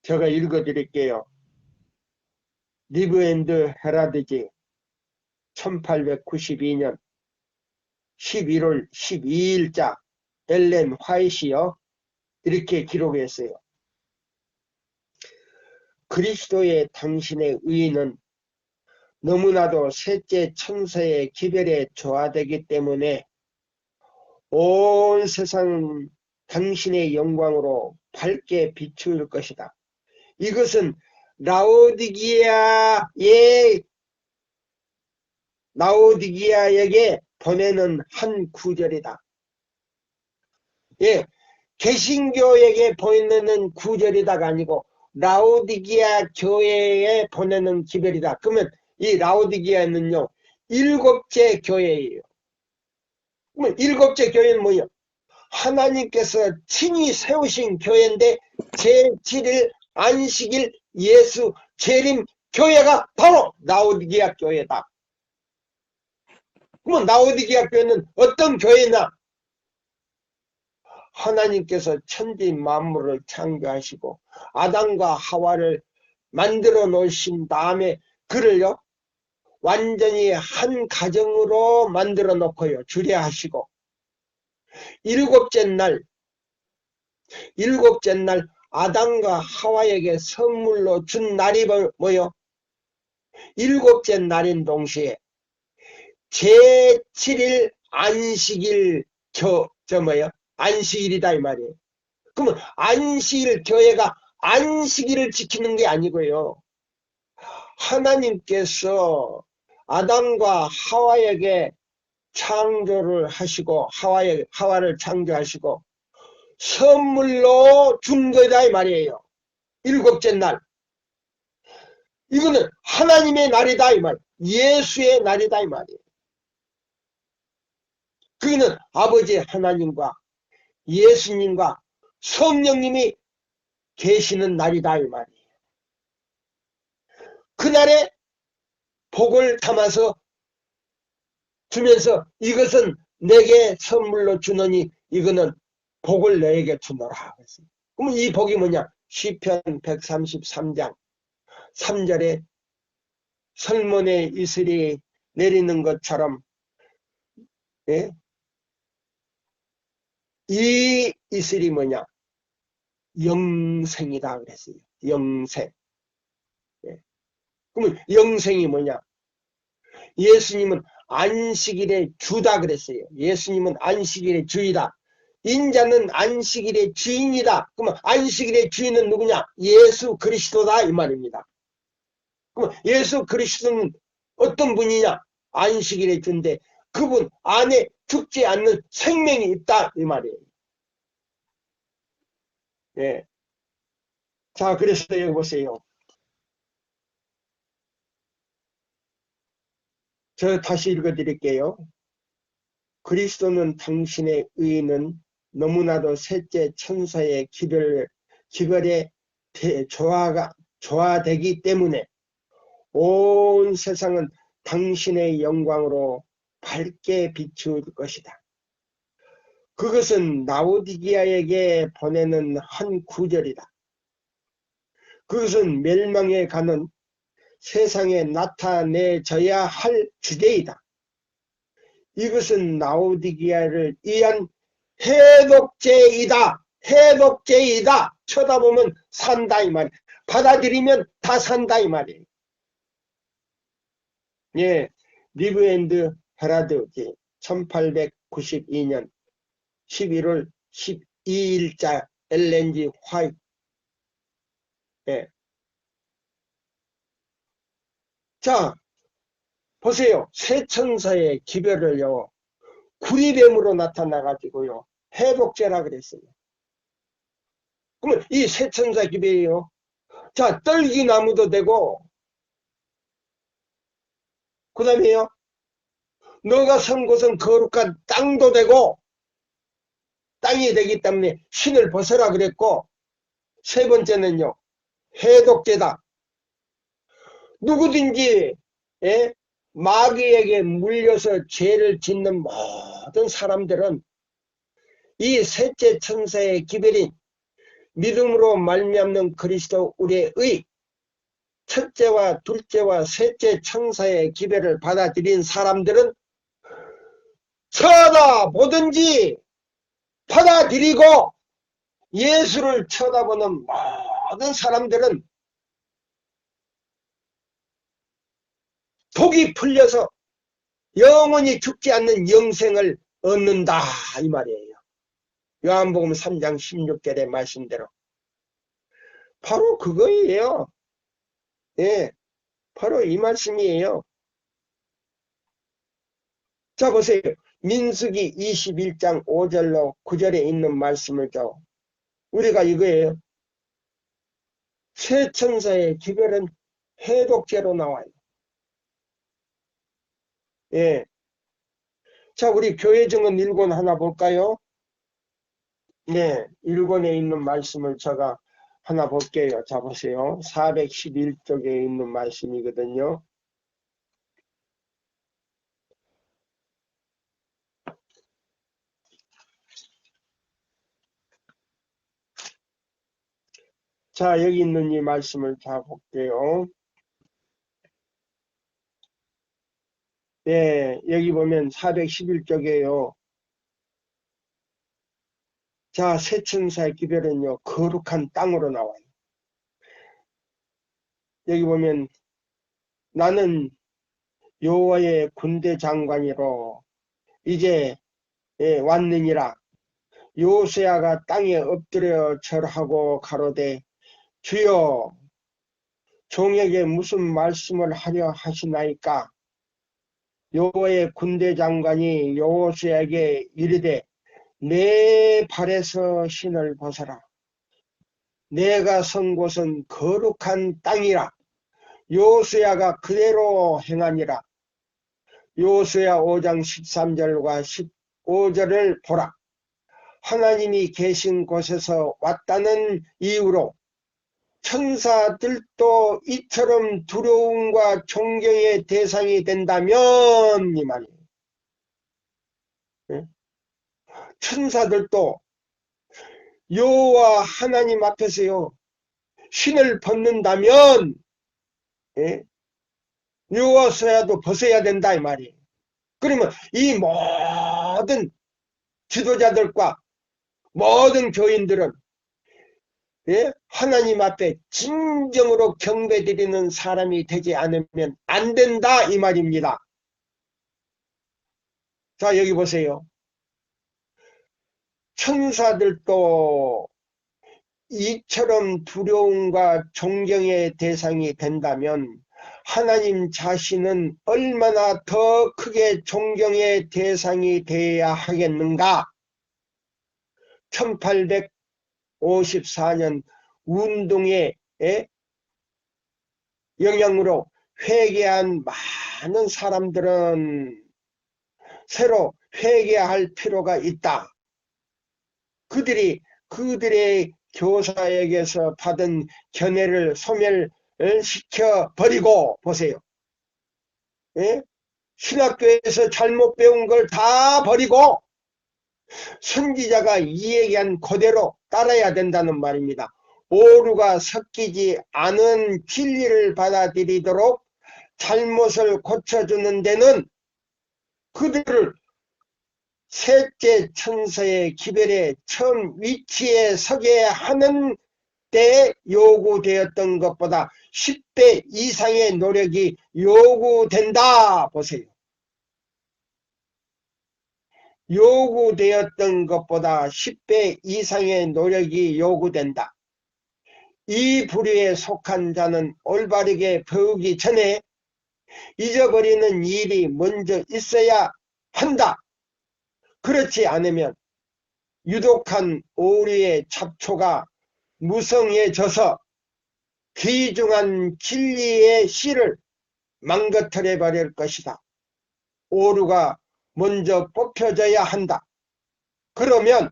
제가 읽어드릴게요. 리브 앤드 헤라드지 1892년 11월 12일자 엘렌 화이트요. 이렇게 기록했어요. 그리스도의 당신의 의는 너무나도 셋째 천사의 기별에 조화되기 때문에 온 세상은 당신의 영광으로 밝게 비출 것이다. 이것은 라오디기아에게 보내는 한 구절이다. 예, 개신교에게 보내는 구절이다가 아니고 라오디기아 교회에 보내는 기별이다. 그러면 이 라오디기아는요, 일곱째 교회예요. 그러면 일곱째 교회는 뭐예요? 하나님께서 친히 세우신 교회인데 제7일 안식일 예수 재림 교회가 바로 라오디기아 교회다. 그러면 라오디기아 교회는 어떤 교회냐? 하나님께서 천지 만물을 창조하시고 아담과 하와를 만들어 놓으신 다음에 그를요 완전히 한 가정으로 만들어 놓고요 주례하시고 일곱째 날 아담과 하와에게 선물로 준 날이 뭐요? 일곱째 날인 동시에 제7일 안식일 안식일이다 이 말이에요. 그러면 안식일 교회가 안식일을 지키는 게 아니고요. 하나님께서 아담과 하와에게 창조를 하시고 하와를 창조하시고 선물로 준 거다 이 말이에요. 일곱째 날. 이거는 하나님의 날이다 이 말. 예수의 날이다 이 말이에요. 그거는 아버지 하나님과 예수님과 성령님이 계시는 날이다 이 말이에요. 그날에 복을 담아서 주면서 이것은 내게 선물로 주노니 이거는 복을 너에게 주노라. 그러면 이 복이 뭐냐? 시편 133장 3절에 설문의 이슬이 내리는 것처럼 예? 이 이슬이 뭐냐? 영생이다 그랬어요. 영생. 예. 그러면 영생이 뭐냐? 예수님은 안식일의 주다 그랬어요. 예수님은 안식일의 주이다. 인자는 안식일의 주인이다. 그러면 안식일의 주인은 누구냐? 예수 그리스도다 이 말입니다. 그러면 예수 그리스도는 어떤 분이냐? 안식일의 주인데 그분 안에 죽지 않는 생명이 있다 이 말이에요. 예. 자, 그래서 여기 보세요. 저 다시 읽어드릴게요. 그리스도는 당신의 의는 너무나도 셋째 천사의 기별에 조화되기 때문에 온 세상은 당신의 영광으로 밝게 비출 것이다. 그것은 라오디기아에게 보내는 한 구절이다. 그것은 멸망에 가는 세상에 나타내져야 할 주제이다. 이것은 라오디게아를 위한 해독제이다. 해독제이다. 쳐다보면 산다 이 말이에요. 받아들이면 다 산다 이 말이에요. 예, 리브 앤드 헤라드 1892년 11월 12일자 엘렌지 화이트. 예. 자, 보세요. 새 천사의 기별을요, 구리뱀으로 나타나가지고요, 해독제라 그랬어요. 그러면 이 새 천사 기별이요, 자, 떨기나무도 되고, 그 다음에요, 너가 선 곳은 거룩한 땅도 되고, 땅이 되기 때문에 신을 벗어라 그랬고, 세 번째는요, 해독제다. 누구든지, 예? 마귀에게 물려서 죄를 짓는 모든 사람들은 이 셋째 천사의 기별인 믿음으로 말미암는 그리스도 우리의 첫째와 둘째와 셋째 천사의 기별을 받아들인 사람들은 쳐다보든지 받아들이고 예수를 쳐다보는 모든 사람들은 독이 풀려서 영원히 죽지 않는 영생을 얻는다 이 말이에요. 요한복음 3장 16절의 말씀대로 바로 그거예요. 예, 바로 이 말씀이에요. 자, 보세요. 민수기 21장 5절로 9절에 있는 말씀을 우리가 이거예요. 새 천사의 기별은 해독제로 나와요. 예. 자, 우리 교회 증언 1권 하나 볼까요? 네, 1권에 있는 말씀을 제가 하나 볼게요. 자, 보세요. 411쪽에 있는 말씀이거든요. 자, 여기 있는 이 말씀을 다 볼게요. 네, 여기 보면 411쪽이에요. 자, 새 천사의 기별은요, 거룩한 땅으로 나와요. 여기 보면 나는 여호와의 군대 장관이로 이제 왔느니라. 요시야가 땅에 엎드려 절하고 가로되 주여 종에게 무슨 말씀을 하려 하시나이까. 여호와의 군대 장관이 여호수아에게 이르되 내 발에서 신을 벗어라. 내가 선 곳은 거룩한 땅이라. 여호수아가 그대로 행하니라. 여호수아 5장 13절과 15절을 보라. 하나님이 계신 곳에서 왔다는 이유로 천사들도 이처럼 두려움과 존경의 대상이 된다면 이 말이에요. 천사들도 여호와 하나님 앞에서요 신을 벗는다면 여호와서야도 벗어야 된다 이 말이에요. 그러면 이 모든 지도자들과 모든 교인들은 하나님 앞에 진정으로 경배드리는 사람이 되지 않으면 안 된다 이 말입니다. 자, 여기 보세요. 천사들도 이처럼 두려움과 존경의 대상이 된다면 하나님 자신은 얼마나 더 크게 존경의 대상이 되어야 하겠는가. 1854년 운동의 영향으로 회개한 많은 사람들은 새로 회개할 필요가 있다. 그들의 교사에게서 받은 견해를 소멸시켜 버리고 보세요. 신학교에서 잘못 배운 걸 다 버리고 선지자가 이야기한 그대로 따라야 된다는 말입니다. 오류가 섞이지 않은 진리를 받아들이도록 잘못을 고쳐주는 데는 그들을 셋째 천사의 기별에 처음 위치에 서게 하는 때 요구되었던 것보다 10배 이상의 노력이 요구된다. 보세요. 요구되었던 것보다 10배 이상의 노력이 요구된다. 이 부류에 속한 자는 올바르게 배우기 전에 잊어버리는 일이 먼저 있어야 한다. 그렇지 않으면 유독한 오류의 잡초가 무성해져서 귀중한 진리의 씨를 망가뜨려 버릴 것이다. 오류가 먼저 뽑혀져야 한다. 그러면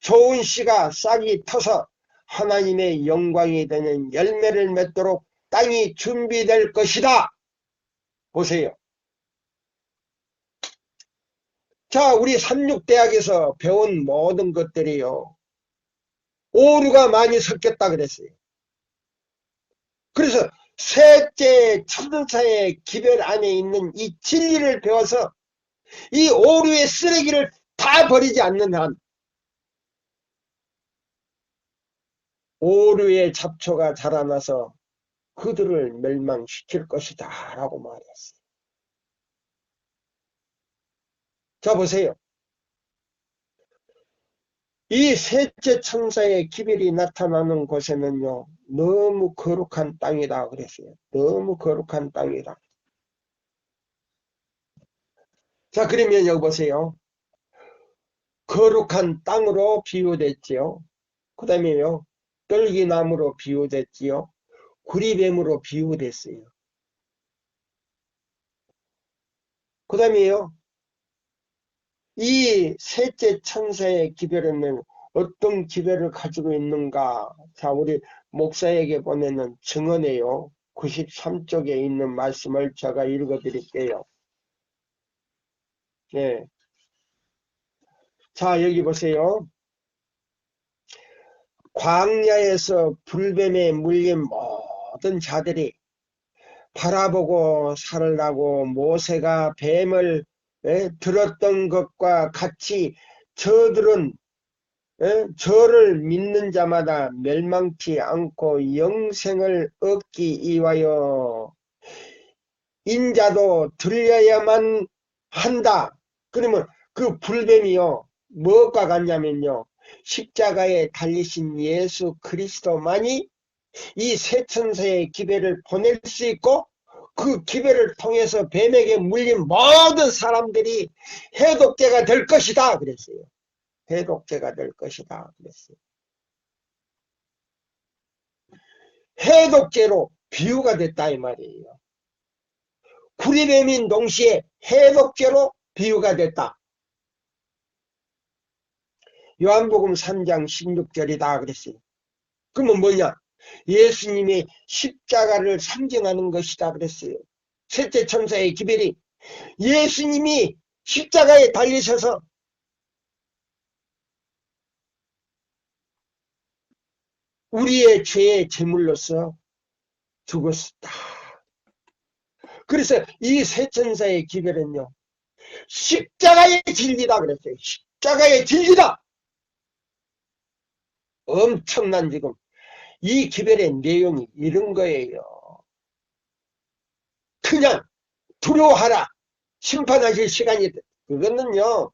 좋은 씨가 싹이 터서 하나님의 영광이 되는 열매를 맺도록 땅이 준비될 것이다. 보세요. 자, 우리 삼육대학에서 배운 모든 것들이요, 오류가 많이 섞였다 그랬어요. 그래서 셋째 천사의 기별 안에 있는 이 진리를 배워서 이 오류의 쓰레기를 다 버리지 않는 한 오류의 잡초가 자라나서 그들을 멸망시킬 것이다 라고 말했어요. 자, 보세요. 이 셋째 천사의 기별이 나타나는 곳에는요, 너무 거룩한 땅이다 그랬어요. 너무 거룩한 땅이다. 자, 그러면 여기 보세요. 거룩한 땅으로 비유됐지요. 그 다음에요, 떨기나무로 비유됐지요. 구리뱀으로 비유됐어요. 그 다음에요, 이 셋째 천사의 기별에는 어떤 기별을 가지고 있는가? 자, 우리 목사에게 보내는 증언이에요. 93쪽에 있는 말씀을 제가 읽어 드릴게요. 네. 자, 여기 보세요. 광야에서 불뱀에 물린 모든 자들이 바라보고 살으라고 모세가 뱀을 들었던 것과 같이 저들은 저를 믿는 자마다 멸망치 않고 영생을 얻기 위하여 인자도 들려야만 한다. 그러면 그 불뱀이요, 무엇과 같냐면요, 십자가에 달리신 예수 그리스도만이 이 세 천사의 기별을 보낼 수 있고, 그 기별을 통해서 뱀에게 물린 모든 사람들이 해독제가 될 것이다 그랬어요. 해독제가 될 것이다 그랬어요. 해독제로 비유가 됐다 이 말이에요. 구리뱀인 동시에 해독제로 비유가 됐다. 요한복음 3장 16절이다 그랬어요. 그러면 뭐냐? 예수님이 십자가를 상징하는 것이다 그랬어요. 셋째 천사의 기별이 예수님이 십자가에 달리셔서 우리의 죄의 제물로서 죽었다. 그래서 이 세 천사의 기별은요, 십자가의 진리다 그랬어요. 십자가의 진리다. 엄청난 지금 이 기별의 내용이 이런 거예요. 그냥 두려워하라. 심판하실 시간이, 그거는요,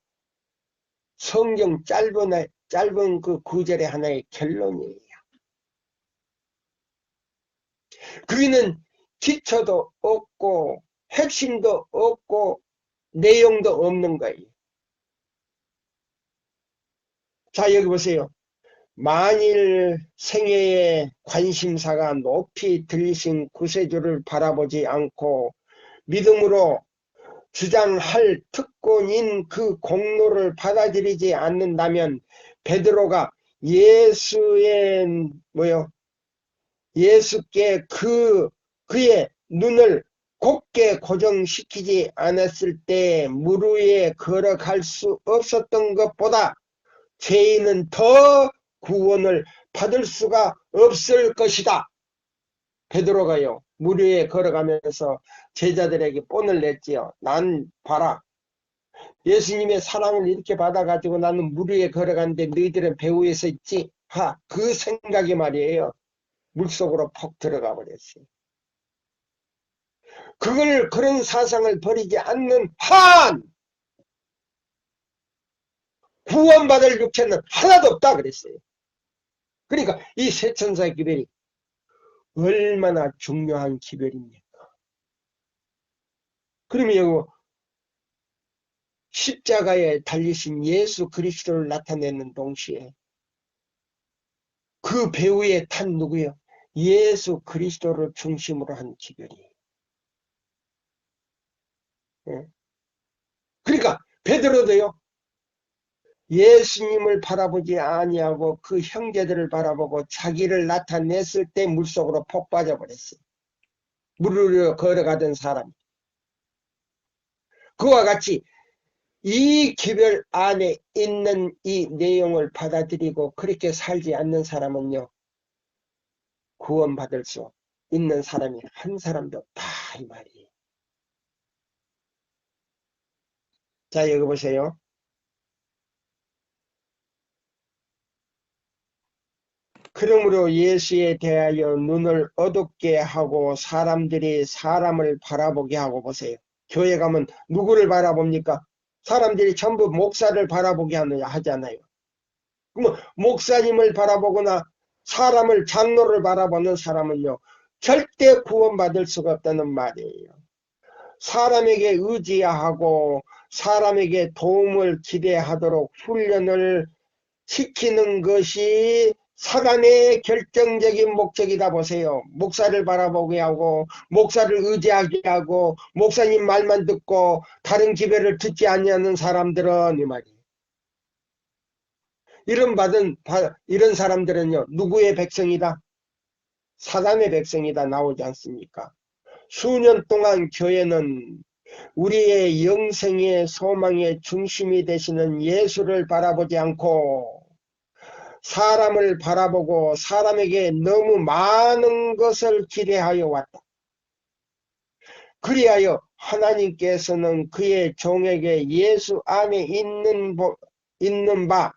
성경 짧은 그 구절의 하나의 결론이에요. 거기는 기초도 없고 핵심도 없고 내용도 없는 거예요. 자, 여기 보세요. 만일 생애의 관심사가 높이 들리신 구세주를 바라보지 않고 믿음으로 주장할 특권인 그 공로를 받아들이지 않는다면 베드로가 예수께 그의 눈을 곧게 고정시키지 않았을 때 물 위에 걸어갈 수 없었던 것보다 죄인은 더 구원을 받을 수가 없을 것이다. 베드로가요, 물 위에 걸어가면서 제자들에게 본을 냈지요. 난 봐라, 예수님의 사랑을 이렇게 받아가지고 나는 물 위에 걸어가는데 너희들은 배 위에 서 있지? 그 생각이 말이에요. 물속으로 퍽 들어가 버렸어요. 그런 사상을 버리지 않는 한 구원받을 육체는 하나도 없다 그랬어요. 그러니까 이 세천사의 기별이 얼마나 중요한 기별입니까? 그러면 십자가에 달리신 예수 그리스도를 나타내는 동시에 그 배후에 탄 누구요? 예수 그리스도를 중심으로 한 기별이. 예. 그러니까 베드로도요, 예수님을 바라보지 아니하고 그 형제들을 바라보고 자기를 나타냈을 때 물속으로 폭 빠져버렸어요. 물을 걸어가던 사람. 그와 같이 이 기별 안에 있는 이 내용을 받아들이고 그렇게 살지 않는 사람은요, 구원받을 수 있는 사람이 한 사람도 없다 이 말이에요. 자, 여기 보세요. 그러므로 예수에 대하여 눈을 어둡게 하고 사람들이 사람을 바라보게 하고, 보세요. 교회 가면 누구를 바라봅니까? 사람들이 전부 목사를 바라보게 하잖아요. 그러면 목사님을 바라보거나 사람을, 장로를 바라보는 사람은요, 절대 구원받을 수가 없다는 말이에요. 사람에게 의지하고 사람에게 도움을 기대하도록 훈련을 시키는 것이 사단의 결정적인 목적이다. 보세요. 목사를 바라보게 하고 목사를 의지하게 하고 목사님 말만 듣고 다른 기별을 듣지 아니하는 사람들은 이 말이에요. 이런 사람들은요, 누구의 백성이다? 사단의 백성이다 나오지 않습니까? 수년 동안 교회는 우리의 영생의 소망의 중심이 되시는 예수를 바라보지 않고 사람을 바라보고 사람에게 너무 많은 것을 기대하여 왔다. 그리하여 하나님께서는 그의 종에게 예수 안에 있는 바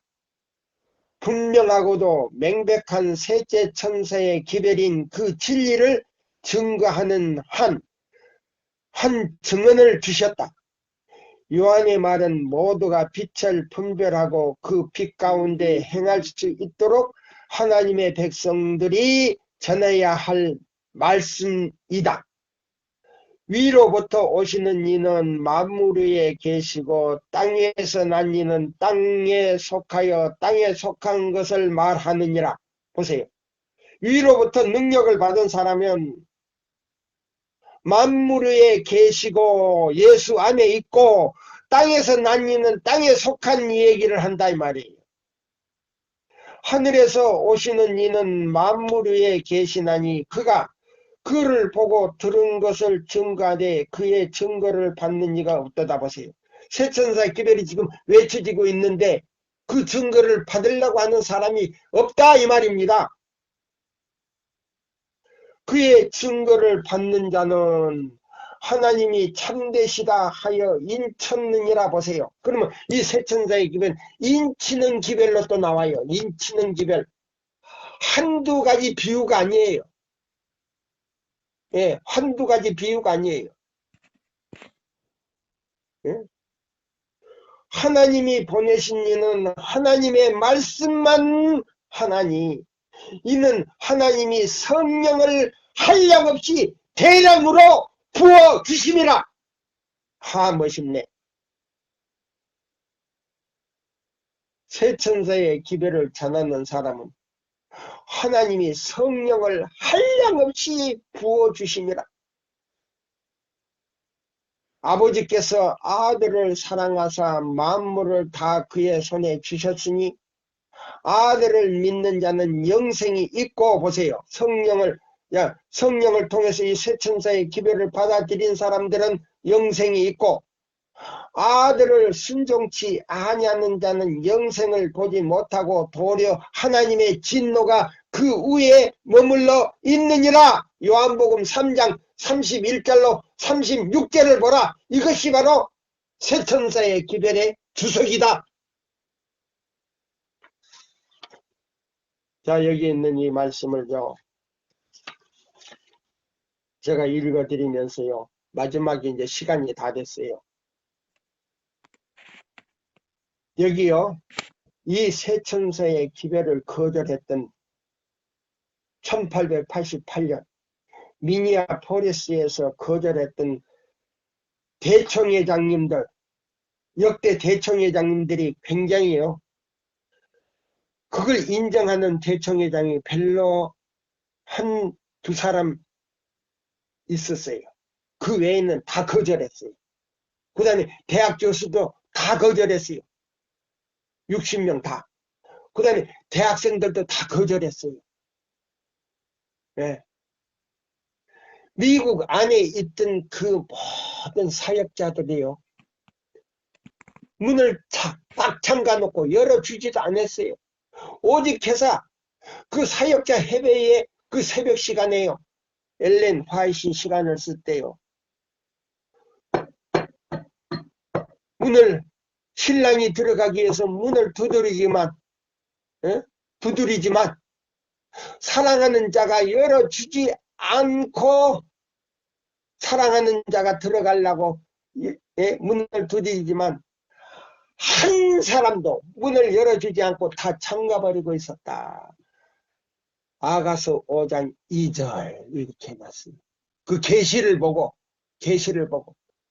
분명하고도 명백한 셋째 천사의 기별인 그 진리를 증거하는 한 증언을 주셨다. 요한의 말은 모두가 빛을 분별하고 그 빛 가운데 행할 수 있도록 하나님의 백성들이 전해야 할 말씀이다. 위로부터 오시는 이는 만물 위에 계시고 땅에서 난 이는 땅에 속하여 땅에 속한 것을 말하느니라. 보세요. 위로부터 능력을 받은 사람은 만물 위에 계시고 예수 안에 있고 땅에서 난 이는 땅에 속한 이 얘기를 한다 이 말이에요. 하늘에서 오시는 이는 만물 위에 계시나니 그가 그를 보고 들은 것을 증거하되 그의 증거를 받는 이가 없다다. 보세요. 세천사의 기별이 지금 외쳐지고 있는데 그 증거를 받으려고 하는 사람이 없다 이 말입니다. 그의 증거를 받는 자는 하나님이 참되시다 하여 인쳤느니라. 보세요. 그러면 이 세천사의 기별, 인치는 기별로 또 나와요. 인치는 기별. 한두 가지 비유가 아니에요. 예, 한두 가지 비유가 아니에요. 예? 하나님이 보내신 이는 하나님의 말씀만 하나니 이는 하나님이 성령을 한량없이 대량으로 부어주심이라. 멋있네. 세천사의 기별을 전하는 사람은 하나님이 성령을 한량없이 부어주심이라. 아버지께서 아들을 사랑하사 만물을 다 그의 손에 주셨으니 아들을 믿는 자는 영생이 있고, 보세요. 성령을 통해서 이 세천사의 기별을 받아들인 사람들은 영생이 있고 아들을 순종치 아니하는 자는 영생을 보지 못하고 도리어 하나님의 진노가 그 위에 머물러 있느니라. 요한복음 3장 31절로 36절을 보라. 이것이 바로 새천사의 기별의 주석이다. 자, 여기 있는 이 말씀을 제가 읽어드리면서요. 마지막에 이제 시간이 다 됐어요. 여기요. 이 새천사의 기별을 거절했던 1888년 미니아포리스에서 거절했던 대청회장님들, 역대 대청회장님들이 굉장히요. 그걸 인정하는 대청회장이 별로 한 두 사람 있었어요. 그 외에는 다 거절했어요. 그 다음에 대학 교수도 다 거절했어요. 60명 다. 그 다음에 대학생들도 다 거절했어요. 네. 미국 안에 있던 그 모든 사역자들이요. 문을 딱 잠가놓고 열어주지도 않았어요. 오직 해서 그 사역자 협회의 그 새벽 시간에요. 엘렌 화이트 시간을 쓸 때요. 문을 신랑이 들어가기 위해서 문을 두드리지만 사랑하는 자가 열어주지 않고 사랑하는 자가 들어가려고 문을 두드리지만 한 사람도 문을 열어주지 않고 다 잠가버리고 있었다. 아가서 5장 2절 이렇게 해놨습니다. 그 계시를 보고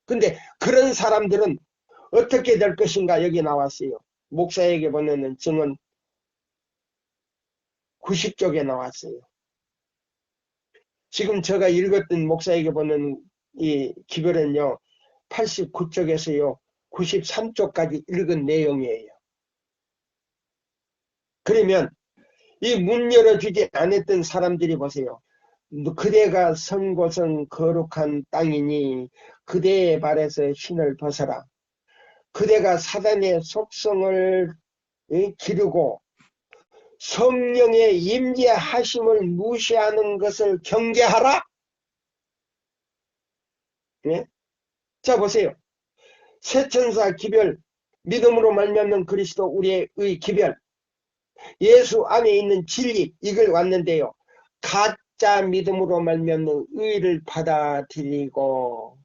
근데 그런 사람들은 어떻게 될 것인가 여기 나왔어요. 목사에게 보내는 증언 90쪽에 나왔어요. 지금 제가 읽었던 목사에게 보내는 이 기별은요 89쪽에서요 93쪽까지 읽은 내용이에요. 그러면 이 문 열어주지 않았던 사람들이 보세요. 그대가 선 곳은 거룩한 땅이니 그대의 발에서 신을 벗어라. 그대가 사단의 속성을 기르고 성령의 임재하심을 무시하는 것을 경계하라. 네? 자 보세요. 새천사 기별, 믿음으로 말미암는 그리스도 우리의 기별, 예수 안에 있는 진리 이걸 왔는데요. 가짜 믿음으로 말미암는 의를 받아들이고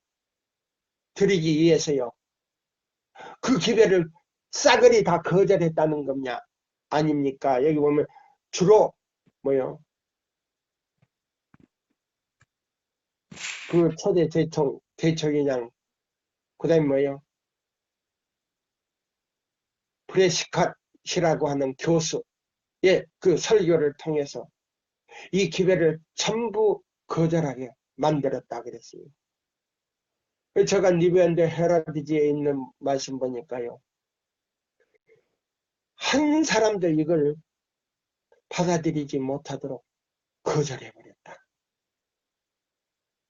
드리기 위해서요. 그 기별을 싸그리 다 거절했다는 겁냐? 아닙니까? 여기 보면 주로 뭐요? 그 초대 대총회장 그 다음에 뭐요? 프레시컷이라고 하는 교수의 그 설교를 통해서 이 기별을 전부 거절하게 만들었다 그랬어요. 제가 리브앤드 헤럴드지에 있는 말씀 보니까요. 한 사람도 이걸 받아들이지 못하도록 거절해버렸다.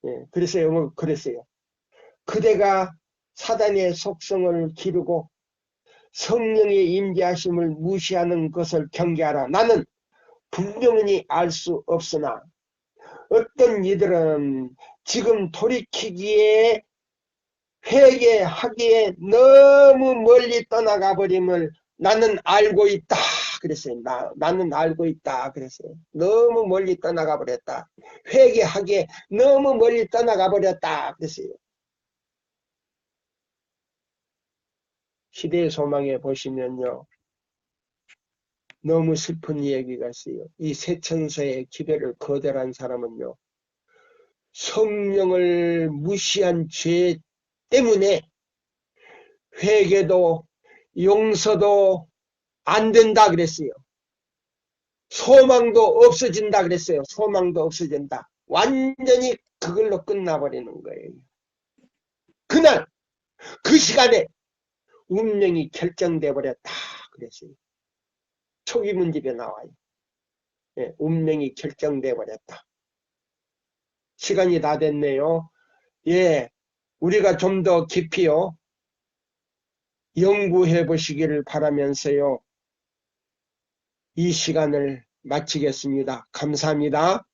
예, 그래서 영어로 그랬어요. 그대가 사단의 속성을 기르고 성령의 임재하심을 무시하는 것을 경계하라. 나는 분명히 알 수 없으나 어떤 이들은 지금 돌이키기에 회개하기에 너무 멀리 떠나가 버림을 나는 알고 있다 그랬어요. 나는 알고 있다 그랬어요. 너무 멀리 떠나가 버렸다. 회개하기에 너무 멀리 떠나가 버렸다 그랬어요. 시대의 소망에 보시면요. 너무 슬픈 이야기가 있어요. 이 새천사의 기별을 거절한 사람은요. 성령을 무시한 죄 때문에 회개도 용서도 안 된다 그랬어요. 소망도 없어진다 그랬어요. 소망도 없어진다. 완전히 그걸로 끝나버리는 거예요. 그날 그 시간에 운명이 결정돼 버렸다 그랬어요. 초기 문집에 나와요. 예, 운명이 결정돼 버렸다. 시간이 다 됐네요. 예, 우리가 좀 더 깊이요. 연구해 보시기를 바라면서요. 이 시간을 마치겠습니다. 감사합니다.